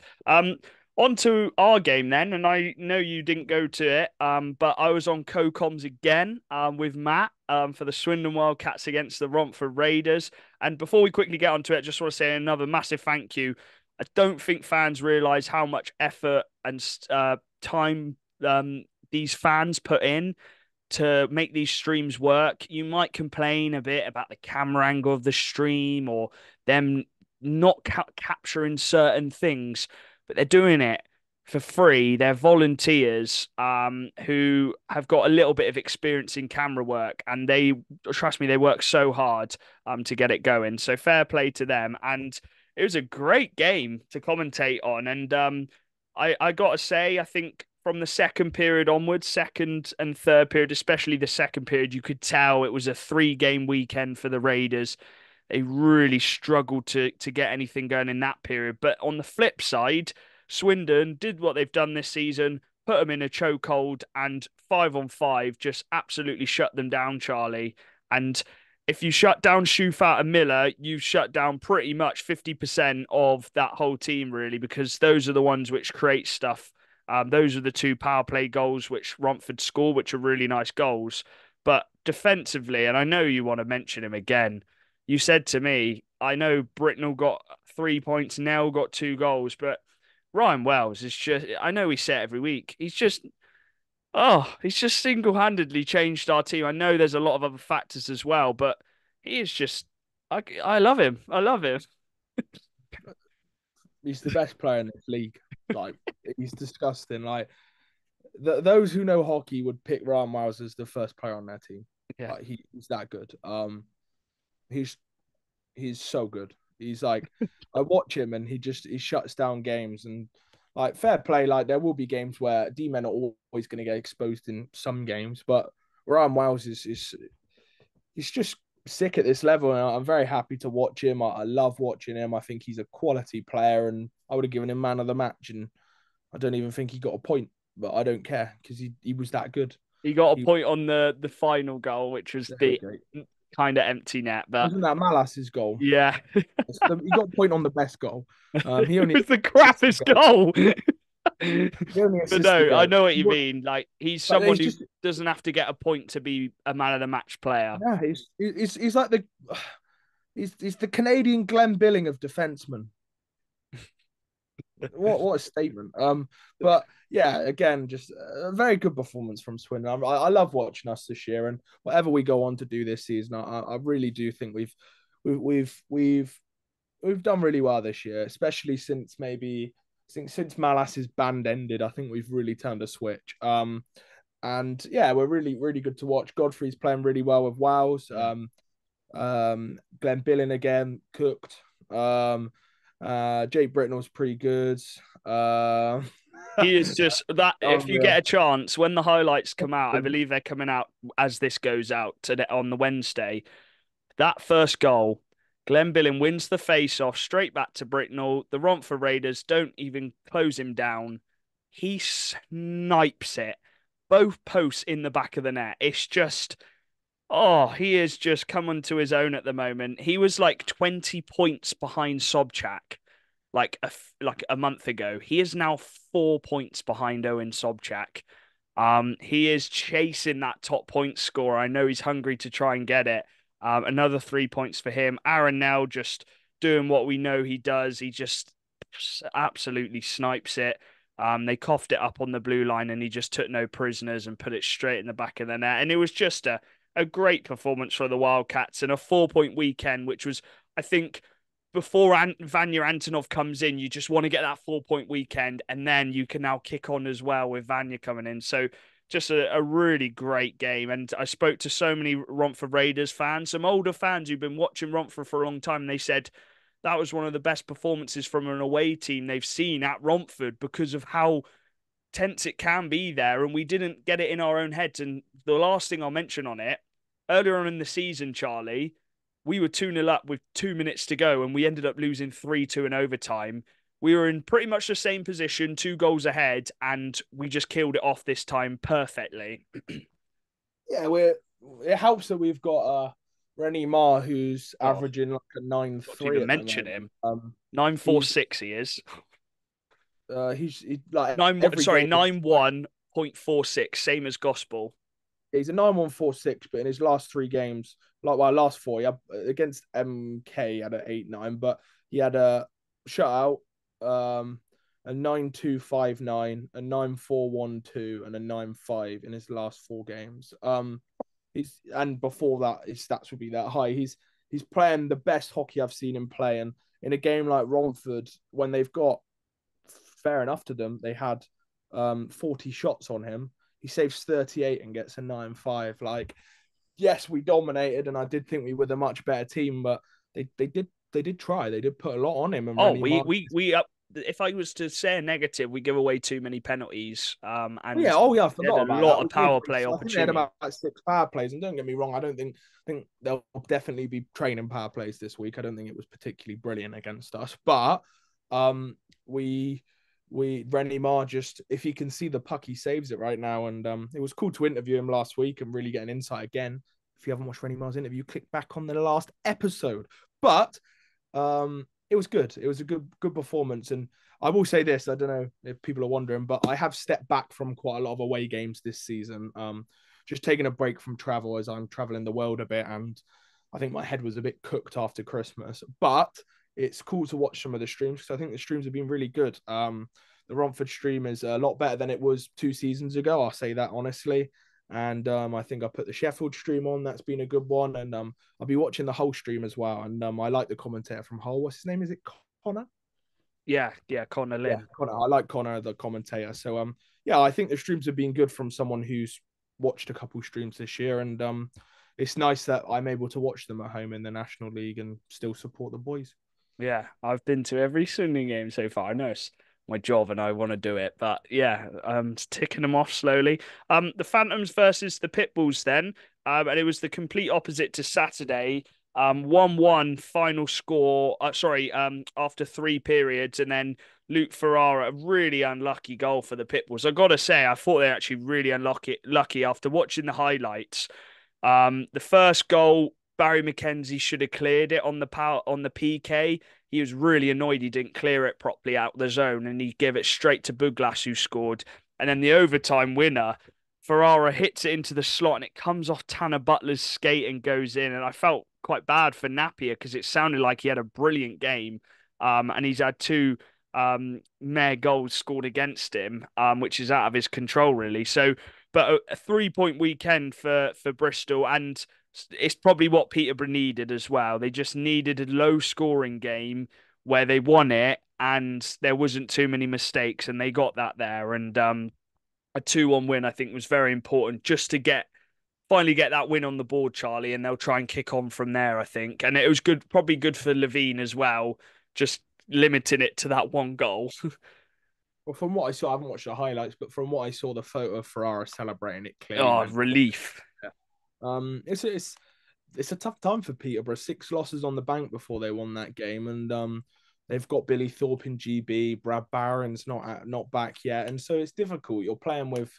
On to our game then, and I know you didn't go to it, but I was on co-coms again, with Matt, for the Swindon Wildcats against the Romford Raiders. And before we quickly get onto it, I just want to say another massive thank you. I don't think fans realise how much effort and time these fans put in to make these streams work. You might complain a bit about the camera angle of the stream or them not capturing certain things. but they're doing it for free. They're volunteers who have got a little bit of experience in camera work, and they trust me, they work so hard to get it going. So fair play to them. And it was a great game to commentate on. And I gotta say, I think from the second period onwards, second and third period, especially the second period, you could tell it was a 3 game weekend for the Raiders. They really struggled to get anything going in that period. But on the flip side, Swindon did what they've done this season, put them in a chokehold, and 5-on-5 just absolutely shut them down, Charlie. And if you shut down Shufat and Miller, you shut down pretty much 50% of that whole team, really, because those are the ones which create stuff. Those are the 2 power play goals which Romford score, which are really nice goals. But defensively, and I know you want to mention him again, you said to me, I know Britnell got 3 points, Nell got 2 goals, but Ryan Wells is just, I know we say it every week. He's just single-handedly changed our team. I know there's a lot of other factors as well, but he is just, I love him. I love him. He's the best player in this league. Like, he's disgusting. Like, those who know hockey would pick Ryan Miles as the first player on their team. Yeah. Like, he's that good. He's he's so good. He's like, I watch him and he shuts down games, and like, fair play. Like, there will be games where D-men are always going to get exposed in some games, but Ryan Miles is he's just sick at this level, and I'm very happy to watch him. I love watching him. I think he's a quality player, and I would have given him man of the match, and I don't even think he got a point, but I don't care because he was that good. He got a He point on the final goal, which was the kind of empty net, but wasn't that Malas's goal? yeah. He got a point on the best goal. He It only was the crappiest goal. he only But assisted the no, I goal. know what you mean. Like, he's But someone he's who just doesn't have to get a point to be a man of the match player. yeah, he's like the he's the Canadian Glenn Billing of defensemen. What a statement. But yeah, again, just a very good performance from Swindon. I love watching us this year, and whatever we go on to do this season, I really do think we've done really well this year, especially since maybe since Malas's band ended. I think we've really turned a switch. And yeah, we're really good to watch. Godfrey's playing really well with Wows. Glenn Billing again cooked. Jake Britnell's pretty good. He is just that. If you get Unreal. a chance, when the highlights come out, I believe they're coming out as this goes out today on the Wednesday. That first goal, Glenn Billing wins the face-off straight back to Britnell. The Romford Raiders don't even close him down. He snipes it, both posts in the back of the net. It's just, oh, he is just coming to his own at the moment. He was like 20 points behind Sobchak like a month ago. He is now 4 points behind Owen Sobchak. He is chasing that top point score. I know he's hungry to try and get it. Another 3 points for him. Aaron now just doing what we know he does. He just absolutely snipes it. They coughed it up on the blue line, and he just took no prisoners and put it straight in the back of the net. And it was just a great performance for the Wildcats, and a 4 point weekend, which was, I think, before Vanya Antonov comes in, you just want to get that 4 point weekend, and then you can now kick on as well with Vanya coming in. So just a really great game. And I spoke to so many Romford Raiders fans, some older fans who've been watching Romford for a long time, and they said that was one of the best performances from an away team they've seen at Romford because of how tense it can be there, and we didn't get it in our own heads. And the last thing I'll mention on it, earlier on in the season, Charlie, we were 2-0 up with 2 minutes to go, and we ended up losing 3-2 in overtime. We were in pretty much the same position, 2 goals ahead, and we just killed it off this time perfectly. Yeah, it helps that we've got Rennie Ma, who's Oh, averaging like a nine not to three even at the mention moment. him. He's 9.46 he is. he's like Nine every sorry, game. 91.46, same as Gospel. He's a 9-1-4-6, but in his last 3 games, last 4, he had, against MK, he had an 8-9, but he had a shutout, a 9-2-5-9, a 9-4-1-2, and a 9-5 in his last 4 games. And before that, his stats would be that high. He's playing the best hockey I've seen him play, and in a game like Romford, when they've got fair enough to them. They had 40 shots on him. He saves 38 and gets a 9-5. Like, yes, we dominated, and I did think we were the much better team, but they did try. They did put a lot on him, and Oh, Rennie we Mar. we we if I was to say a negative, we give away too many penalties. And Yeah, oh yeah, I they had forgot a about lot that. of power play I think they had opportunity. about 6 power plays, and don't get me wrong, I think they'll definitely be training power plays this week. I don't think it was particularly brilliant against us, but um, we Rennie Mar, just if you can see the puck, he saves it right now, and it was cool to interview him last week and really get an insight again. If you haven't watched Rennie Mar's interview, click back on the last episode. But it was good. It was a good performance, and I will say this: I don't know if people are wondering, but I have stepped back from quite a lot of away games this season. Just taking a break from travel as I'm traveling the world a bit, and I think my head was a bit cooked after Christmas. But it's cool to watch some of the streams because I think the streams have been really good. The Romford stream is a lot better than it was 2 seasons ago. I'll say that honestly. And I think I put the Sheffield stream on. That's been a good one. And I'll be watching the Hull stream as well. And I like the commentator from Hull. What's his name? Is it Connor? Yeah, Connor Yeah, Lynn. Connor. I like Connor, the commentator. So yeah, I think the streams have been good from someone who's watched a couple streams this year, and it's nice that I'm able to watch them at home in the National League and still support the boys. Yeah, I've been to every Sunday game so far. I know it's my job and I want to do it, but yeah, it's ticking them off slowly. The Phantoms versus the Pitbulls then, and it was the complete opposite to Saturday. 1-1 final score. Sorry, after 3 periods, and then Luke Ferrara, a really unlucky goal for the Pitbulls. I gotta say, I thought they were actually really lucky after watching the highlights. The first goal, Barry McKenzie should have cleared it on the power on the PK. He was really annoyed he didn't clear it properly out the zone, and he gave it straight to Buglas, who scored. And then the overtime winner, Ferrara hits it into the slot, and it comes off Tanner Butler's skate and goes in. And I felt quite bad for Napier because it sounded like he had a brilliant game. And he's had two mere goals scored against him, which is out of his control, really. So, but a 3 point weekend for Bristol, and it's probably what Peterborough needed as well. They just needed a low scoring game where they won it and there wasn't too many mistakes, and they got that there. And a 2-1 win, I think, was very important just to finally get that win on the board, Charlie, and they'll try and kick on from there, I think. And it was good, probably good for Levine as well, just limiting it to that one goal. Well, from what I saw, I haven't watched the highlights, but from what I saw, the photo of Ferrara celebrating it clearly Oh, meant. relief. It's a tough time for Peterborough. 6 losses on the bank before they won that game, and they've got Billy Thorpe in GB. Brad Barron's not back yet, and so it's difficult. You're playing with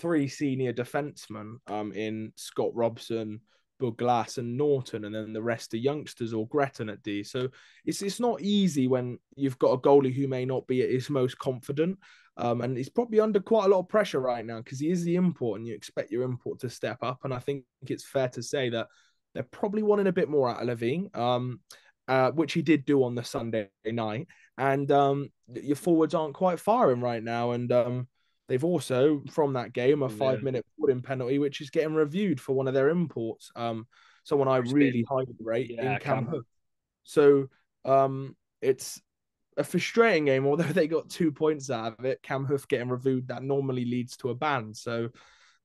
3 senior defensemen in Scott Robson, Bug Glass, and Norton, and then the rest are youngsters or Gretton at D. So it's not easy when you've got a goalie who may not be at his most confident. And he's probably under quite a lot of pressure right now because he is the import, and you expect your import to step up. And I think it's fair to say that they're probably wanting a bit more out of Levine, which he did do on the Sunday night. And your forwards aren't quite firing right now. And they've also, from that game, a Oh, yeah. 5-minute holding penalty, which is getting reviewed for one of their imports. Someone I It's really been, highly rate in yeah, Cam Cam. Hook. So it's a frustrating game, although they got 2 points out of it. Cam Hoof getting reviewed, that normally leads to a ban. So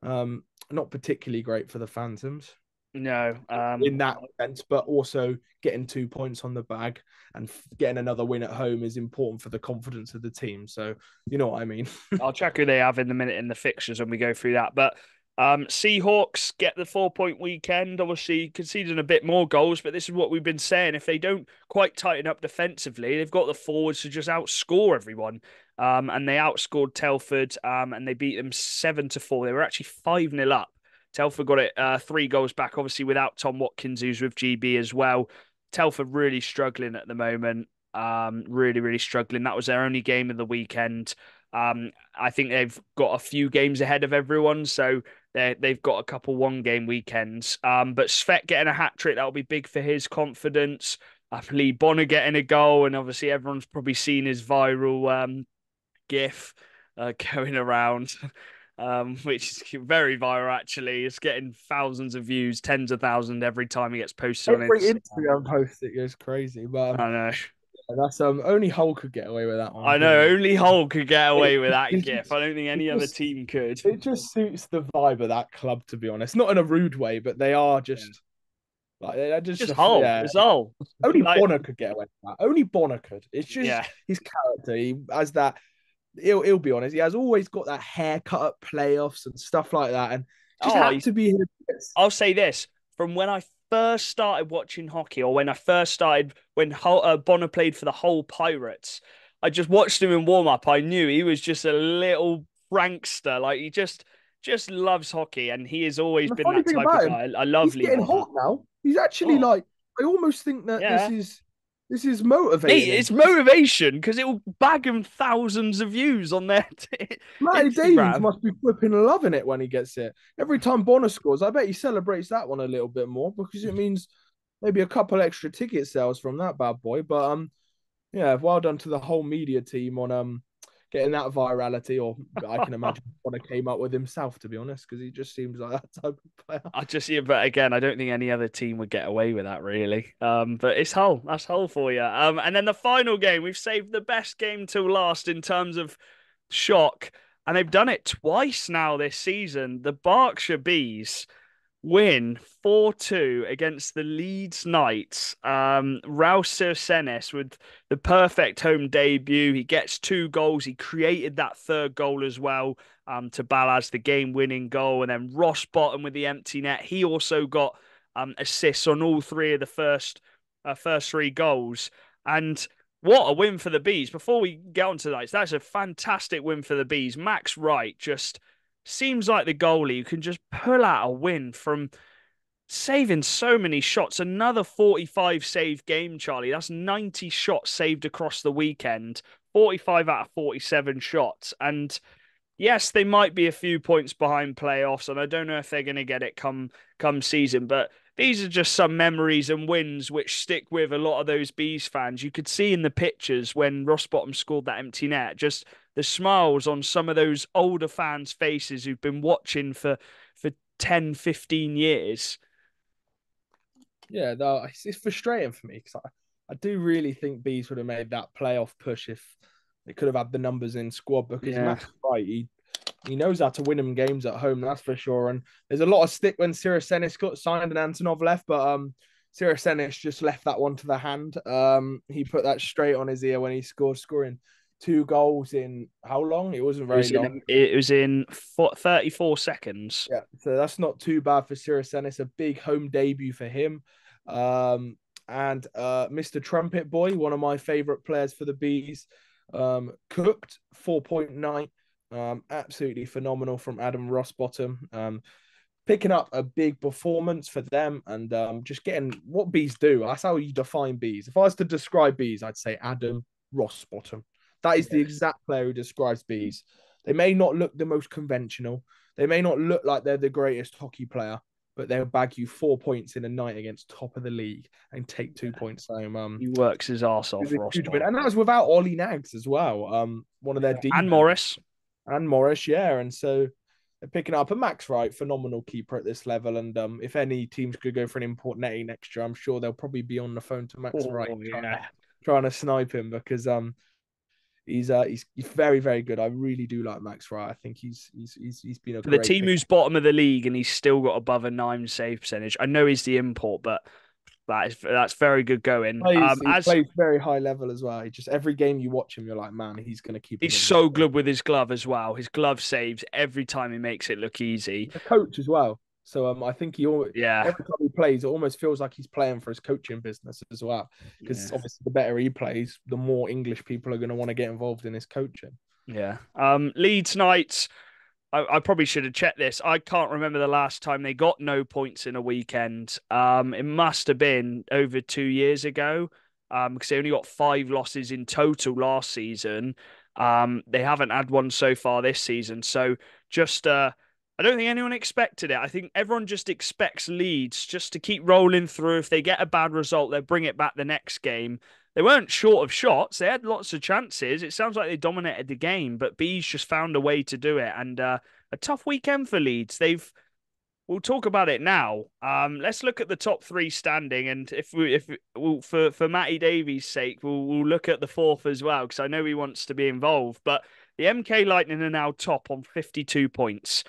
not particularly great for the Phantoms No, in that sense, but also getting 2 points on the bag and getting another win at home is important for the confidence of the team. So you know what I mean. I'll check who they have in a minute in the fixtures when we go through that. But Seahawks get the 4 point weekend, obviously conceding a bit more goals, but this is what we've been saying. If they don't quite tighten up defensively, they've got the forwards to just outscore everyone. And they outscored Telford, and they beat them 7-4. They were actually 5-0 up. Telford got it 3 goals back, obviously without Tom Watkins, who's with GB as well. Telford really struggling at the moment. Really, really struggling. That was their only game of the weekend. I think they've got a few games ahead of everyone, so they've got a couple 1 game weekends. But Svet getting a hat trick, that'll be big for his confidence. Lee Bonner getting a goal, and obviously everyone's probably seen his viral GIF going around, which is very viral actually. It's getting thousands of views, tens of thousands every time he gets posted on Every Instagram. Instagram post it goes crazy, but I know. And that's only Hull could get away with that one, I couldn't know he? only Hull could get It, away with that it's gif. just, I don't think it any other just team could. it just suits the vibe of that club, to be honest. Not in a rude way, but they are Yeah. just like they're just Just Hull. yeah. It's Hull. Only Like, Bonner could get away with that. Only Bonner could. It's just yeah. his character. He has that. He'll be honest. He has always got that haircut at playoffs and stuff like that, and just Oh, had to be him. I'll say this from when I first started watching hockey, or when I first started when Bonner played for the Hull Pirates. I just watched him in warm up. I knew he was just a little prankster. Like he just loves hockey, and he has always And the been funny that thing type of about him, guy. I love he's Lee getting Bonner. hot now. He's actually Oh, like. I almost think that this yeah. is this is motivating Mate, him. it's motivation because it will bag him thousands of views on their Matty Davies Instagram. must be flipping loving it when he gets it. Every time Bonner scores, I bet he celebrates that one a little bit more because it means maybe a couple extra ticket sales from that bad boy. But yeah, well done to the whole media team on getting that virality. Or I can imagine Bonner came up with himself, to be honest, because he just seems like that type of player. I just yeah, but again, I don't think any other team would get away with that really. But it's Hull. That's Hull for you. And then the final game, we've saved the best game till last in terms of shock, and they've done it twice now this season. The Berkshire Bees win 4-2 against the Leeds Knights. Raul Senes with the perfect home debut. He gets 2 goals. He created that third goal as well to Balaz, the game-winning goal. And then Ross Bottom with the empty net. He also got assists on all three of the first 3 goals. And what a win for the Bees. Before we get on to that, that's a fantastic win for the Bees. Max Wright just seems like the goalie who can just pull out a win from saving so many shots. Another 45 save game, Charlie. That's 90 shots saved across the weekend, 45 out of 47 shots. And yes, they might be a few points behind playoffs, and I don't know if they're going to get it come season, but these are just some memories and wins which stick with a lot of those Bees fans. You could see in the pictures when Rossbottom scored that empty net, just the smiles on some of those older fans' faces who've been watching for 10, 15 years. Yeah, no, it's frustrating for me because I do really think Bees would have made that playoff push if they could have had the numbers in squad because Yeah. Matt's right. He knows how to win them games at home, that's for sure. And there's a lot of stick when Sirisenis got signed and Antonov left, but Sirisenis just left that one to the hand. He put that straight on his ear when he scoring 2 goals in how long? It wasn't very long. It was in 34 seconds. Yeah, so that's not too bad for Sirisenis. A big home debut for him. And Mr. Trumpet Boy, one of my favorite players for the Bees, cooked 4.9. Absolutely phenomenal from Adam Rossbottom. Picking up a big performance for them and just getting what Bees do. That's how you define Bees. If I was to describe Bees, I'd say Adam Rossbottom. That is the exact player who describes Bees. They may not look the most conventional. They may not look like they're the greatest hockey player, but they'll bag you 4 points in a night against top of the league and take 2 points home. He works his ass off, Ross. And that was without Ollie Nags as well. One of their D And Morris. and Morris, yeah. And so they're picking up a Max Wright, phenomenal keeper at this level. And if any teams could go for an import netting next year, I'm sure they'll probably be on the phone to Max Wright trying to snipe him because he's very, very good. I really do like Max Wright. I think he's been a For the great team pick. who's bottom of the league and he's still got above a 9 save percentage. I know he's the import, but that's very good going. He As plays very high level as well. He just every game you watch him, you're like, man, he's going to keep it he's in. so good with his glove as well. His glove saves every time he makes it look easy. He's a coach as well. So I think Yeah. every time he plays, it almost feels like he's playing for his coaching business as well. Because obviously, the better he plays, the more English people are going to want to get involved in his coaching. Yeah. Leeds Knights. I probably should have checked this. I can't remember the last time they got no points in a weekend. It must have been over 2 years ago. Because they only got 5 losses in total last season. They haven't had one so far this season. So just I don't think anyone expected it. I think everyone just expects Leeds just to keep rolling through. If they get a bad result, they'll bring it back the next game. They weren't short of shots. They had lots of chances. It sounds like they dominated the game, but Bees just found a way to do it. And a tough weekend for Leeds. we'll talk about it now. Let's look at the top three standing, and if for Matty Davies' sake, we'll look at the fourth as well because I know he wants to be involved. But the MK Lightning are now top on 52 points.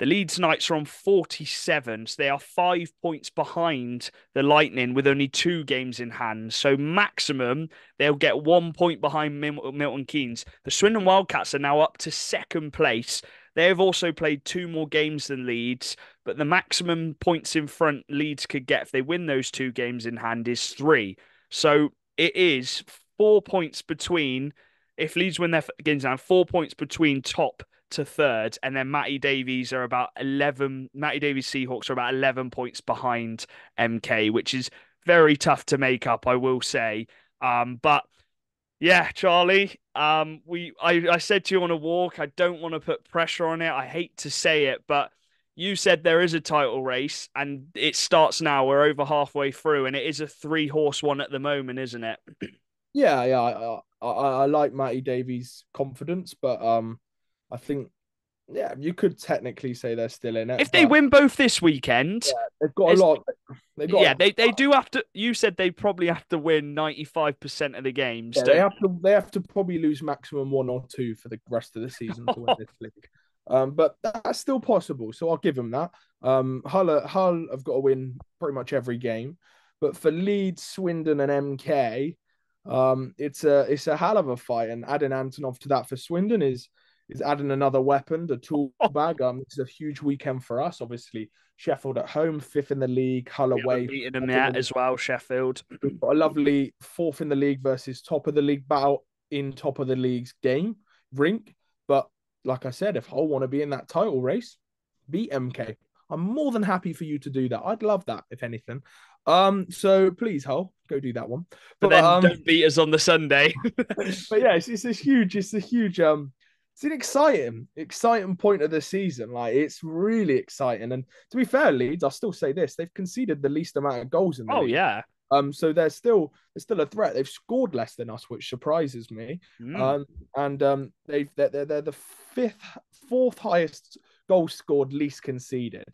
The Leeds Knights are on 47, so they are 5 points behind the Lightning with only 2 games in hand. So maximum, they'll get 1 point behind Milton Keynes. The Swindon Wildcats are now up to second place. They have also played 2 more games than Leeds, but the maximum points in front Leeds could get if they win those 2 games in hand is 3. So it is 4 points between, if Leeds win their games in hand, 4 points between top to third, and then Matty Davies are about 11. Matty Davies Seahawks are about 11 points behind MK, which is very tough to make up, I will say. But yeah, Charlie. I said to you on a walk, I don't want to put pressure on it. I hate to say it, but you said there is a title race, and it starts now. We're over halfway through, and it is a 3 horse one at the moment, isn't it? Yeah, yeah. I like Matty Davies' confidence, but I think yeah, you could technically say they're still in it, If they but win both this weekend, they've got a there's lot. They've got yeah, they do have to. You said they probably have to win 95% of the games, yeah, don't they have to probably lose maximum one or two for the rest of the season to win they? this league. But that's still possible, so I'll give them that. Hull have got to win pretty much every game, but for Leeds, Swindon, and MK, it's a hell of a fight. And adding Antonov to that for Swindon is adding another weapon, the tool bag. It's a huge weekend for us. Obviously, Sheffield at home, fifth in the league, Hull We haven't away, beaten them fourth in yet the as well, Sheffield. We've got a lovely fourth in the league versus top of the league battle in top of the league's game rink. But like I said, if Hull want to be in that title race, beat MK. I'm more than happy for you to do that. I'd love that, if anything. So please, Hull, go do that one. But But then don't beat us on the Sunday. but yeah, it's it's an exciting point of the season. Like it's really exciting. And to be fair, Leeds, I'll still say this: they've conceded the least amount of goals in the Oh league. yeah. So they're still a threat. They've scored less than us, which surprises me. Mm. And they're the fourth highest goal scored, least conceded.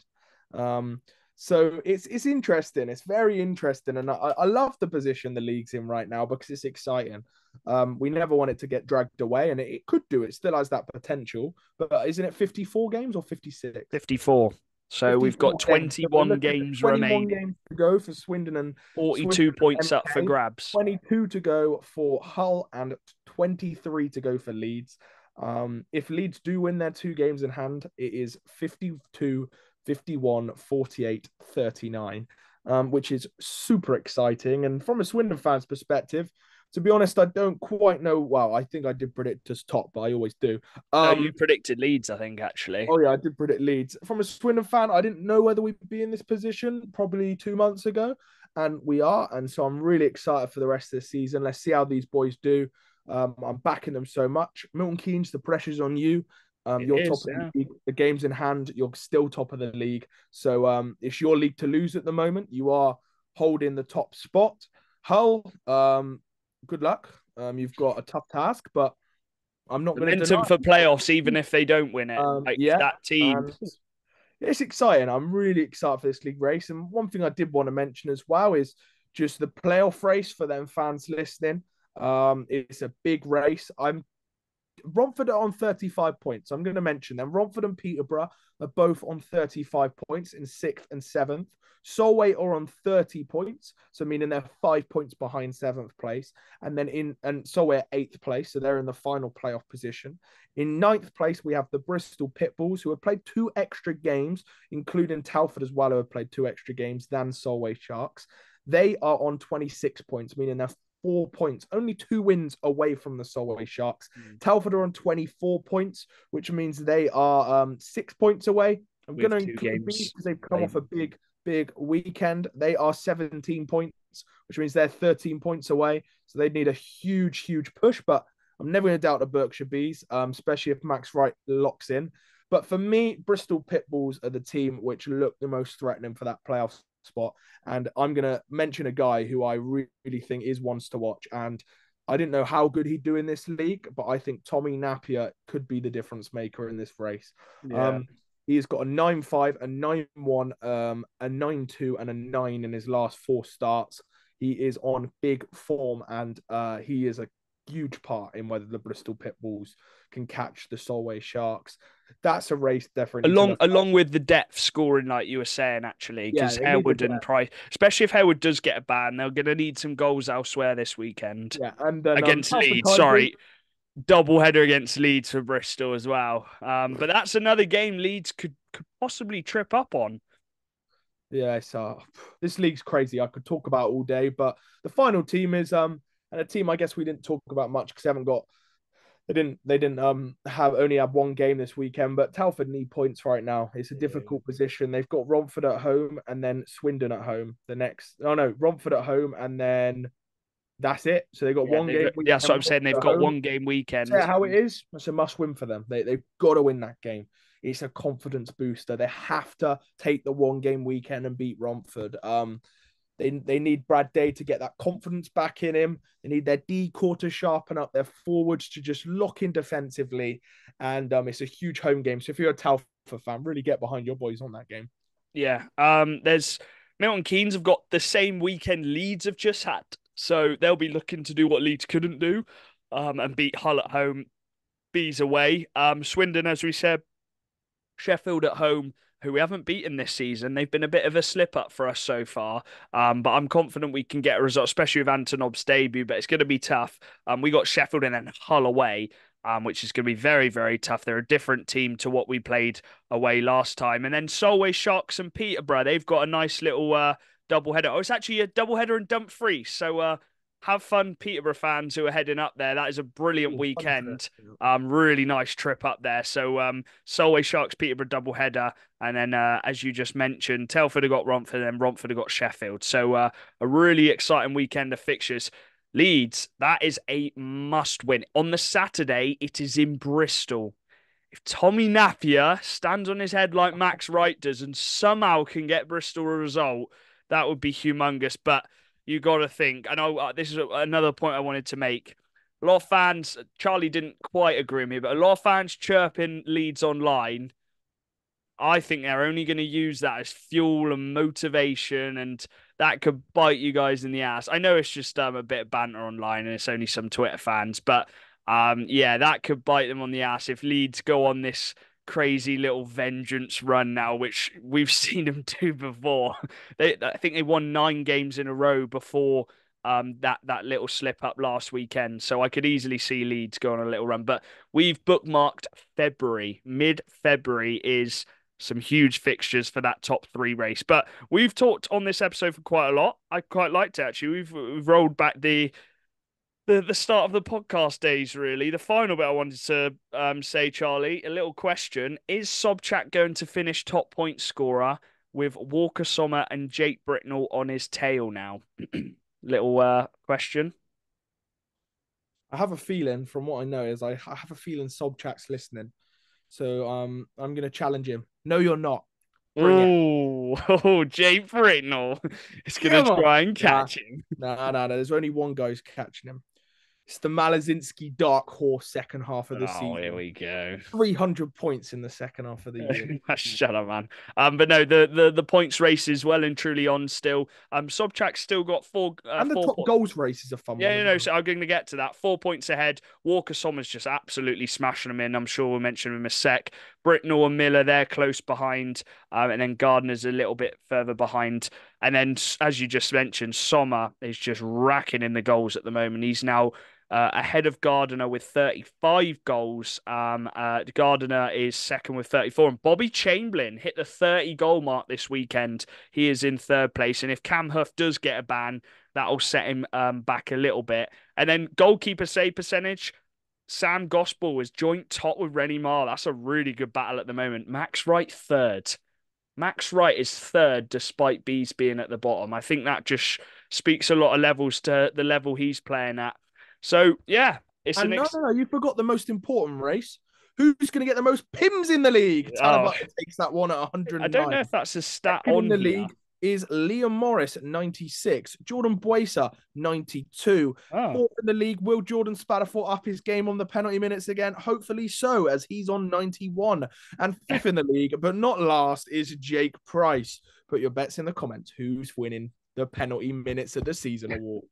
Um, so it's interesting. It's very interesting, and I love the position the league's in right now because it's exciting. We never want it to get dragged away, and it could do. It still has that potential. But isn't it 54 games or 56? 54. So we've got 54 games. So we're 21 looking at games 21 remaining. games to go for Swindon 42 and points up for MK, grabs. 22 to go for Hull, and 23 to go for Leeds. If Leeds do win their 2 games in hand, it is 52, 51, 48, 39, which is super exciting. And from a Swindon fan's perspective, to be honest, I don't quite know. Well, I think I did predict us top, but I always do. No, you predicted Leeds, I think, actually. Oh yeah, I did predict Leeds. From a Swindon fan, I didn't know whether we'd be in this position probably 2 months ago, and we are. And so I'm really excited for the rest of the season. Let's see how these boys do. I'm backing them so much. Milton Keynes, the pressure's on you. It You're top is, of the yeah. league. The game's in hand. You're still top of the league. So it's your league to lose at the moment. You are holding the top spot. Hull, good luck. You've got a tough task, but I'm not going to Momentum deny for playoffs, even it. if they don't win it. Like Yeah, that team. and it's exciting. I'm really excited for this league race. And one thing I did want to mention as well is just the playoff race for them fans listening. It's a big race. Romford are on 35 points. I'm going to mention them. Romford and Peterborough are both on 35 points in sixth and seventh. Solway are on 30 points, so meaning they're 5 points behind seventh place. And then Solway are eighth place, so they're in the final playoff position. In ninth place, we have the Bristol Pitbulls, who have played 2 extra games, including Telford as well, who have played 2 extra games than Solway Sharks. They are on 26 points, meaning they're 4 points, only 2 wins away from the Solway Sharks. Telford are on 24 points, which means they are 6 points away. I'm going With to two include Bees games because they've come played. off a big weekend. They are 17 points, which means they're 13 points away. So they need a huge push. But I'm never going to doubt the Berkshire Bees, especially if Max Wright locks in. But for me, Bristol Pitbulls are the team which look the most threatening for that playoff spot. And I'm going to mention a guy who I really think is ones to watch. And I didn't know how good he'd do in this league, but I think Tommy Napier could be the difference maker in this race. Yeah. He's got a 9-5, a 9-1, a 9-2, and a 9 in his last 4 starts. He is on big form, and he is a huge part in whether the Bristol Pitbulls can catch the Solway Sharks. That's a race definitely to Along look at. along with the depth scoring, like you were saying, actually, Yeah, because they need the Harewood and depth. Price, especially if Harewood does get a ban, they're going to need some goals elsewhere this weekend Yeah, and then against Telford Leeds. Tigers. Sorry, double header against Leeds for Bristol as well. But that's another game Leeds could possibly trip up on. Yeah, so this league's crazy. I could talk about all day, but the final team is and a team I guess we didn't talk about much because they haven't got they didn't have only have one game this weekend, but Telford need points right now. It's a Yeah. difficult position. They've got Romford at home and then Swindon at home. The next, oh no, Romford at home and then that's it. So they got Yeah, one game that's what weekend I'm saying. They've at got home. one game Say weekend. how it is. It's a must win for them. They've got to win that game. It's a confidence booster. They have to take the one game weekend and beat Romford. They need Brad Day to get that confidence back in him. They need their D core to sharpen up, their forwards to just lock in defensively. And it's a huge home game. So if you're a Telford fan, really get behind your boys on that game. Yeah. There's Milton Keynes have got the same weekend Leeds have just had, so they'll be looking to do what Leeds couldn't do, and beat Hull at home, Bees away. Swindon, as we said, Sheffield at home, who we haven't beaten this season. They've been a bit of a slip up for us so far. But I'm confident we can get a result, especially with Antonov's debut. But it's going to be tough. We got Sheffield and then Hull away, which is going to be very, very tough. They're a different team to what we played away last time. And then Solway Sharks and Peterborough, they've got a nice little double header. Oh, it's actually a double header in Dumfries. So have fun, Peterborough fans who are heading up there. That is a brilliant Ooh, fun trip. weekend. Really nice trip up there. So Solway Sharks, Peterborough double header, and then as you just mentioned, Telford have got Romford, and then Romford have got Sheffield. So a really exciting weekend of fixtures. Leeds, that is a must win. On the Saturday, it is in Bristol. If Tommy Napier stands on his head like Max Wright does and somehow can get Bristol a result, that would be humongous. But you got to think, I know this is another point I wanted to make. A lot of fans, Charlie didn't quite agree with me, but a lot of fans chirping Leeds online. I think they're only going to use that as fuel and motivation, and that could bite you guys in the ass. I know it's just a bit of banter online, and it's only some Twitter fans, but yeah, that could bite them on the ass if Leeds go on this crazy little vengeance run now, which we've seen them do before. I think they won 9 games in a row before that little slip up last weekend. So I could easily see Leeds go on a little run, but we've bookmarked February. Mid-February is some huge fixtures for that top 3 race. But we've talked on this episode for quite a lot. I quite liked it actually. We've rolled back the start of the podcast days, really. The final bit I wanted to say, Charlie, a little question. Is Sobchak going to finish top point scorer with Walker Sommer and Jake Britnell on his tail now? Little question. I have a feeling, from what I know, is I have a feeling Sobchak's listening. So I'm gonna challenge him. No, you're not. Bring it. Oh, oh, Jake Britnell is going to Come on. try and Nah, catch him. nah. There's only one guy who's catching him. It's the Malazinski dark horse second half of the Oh, here season. we go. 300 points in the second half of the year. Shut up, man. But no, the points race is well and truly on still. Sobchak's still got And the four top points. goals race is a fun Yeah, one as well. so I'm going to get to that. 4 points ahead. Walker Sommer's just absolutely smashing them in. I'm sure we'll mention him in a sec. Britnell and Miller, they're close behind. And then Gardner's a little bit further behind. And then, as you just mentioned, Sommer is just racking in the goals at the moment. He's now ahead of Gardner with 35 goals. Gardner is second with 34. And Bobby Chamberlain hit the 30 goal mark this weekend. He is in third place. And if Cam Huff does get a ban, that'll set him back a little bit. And then goalkeeper save percentage. Sam Gospel is joint top with Rennie Marr. That's a really good battle at the moment. Max Wright third. Max Wright is third despite Bees being at the bottom. I think that just speaks a lot of levels to the level he's playing at. So yeah, it's And no, you forgot the most important race. Who's going to get the most pims in the league? oh, Talabot takes that one at I don't 109. know if that's a stat Second in on the here. league, is Liam Morris, 96. Jordan Buesa, 92. Oh, Fourth in the league, will Jordan Spatterford up his game on the penalty minutes again? Hopefully so, as he's on 91. And fifth in the league, but not last, is Jake Price. Put your bets in the comments. Who's winning the penalty minutes of the season award?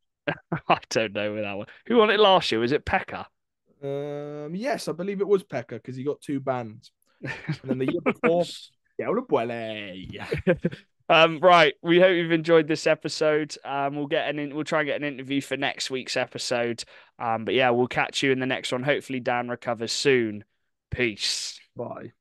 I don't know with that one. Who won it last year? Was it Pekka? Yes, I believe it was Pekka because he got 2 bans. And then the year before, Right. We hope you've enjoyed this episode. We'll try and get an interview for next week's episode. But yeah, we'll catch you in the next one. Hopefully Dan recovers soon. Peace. Bye.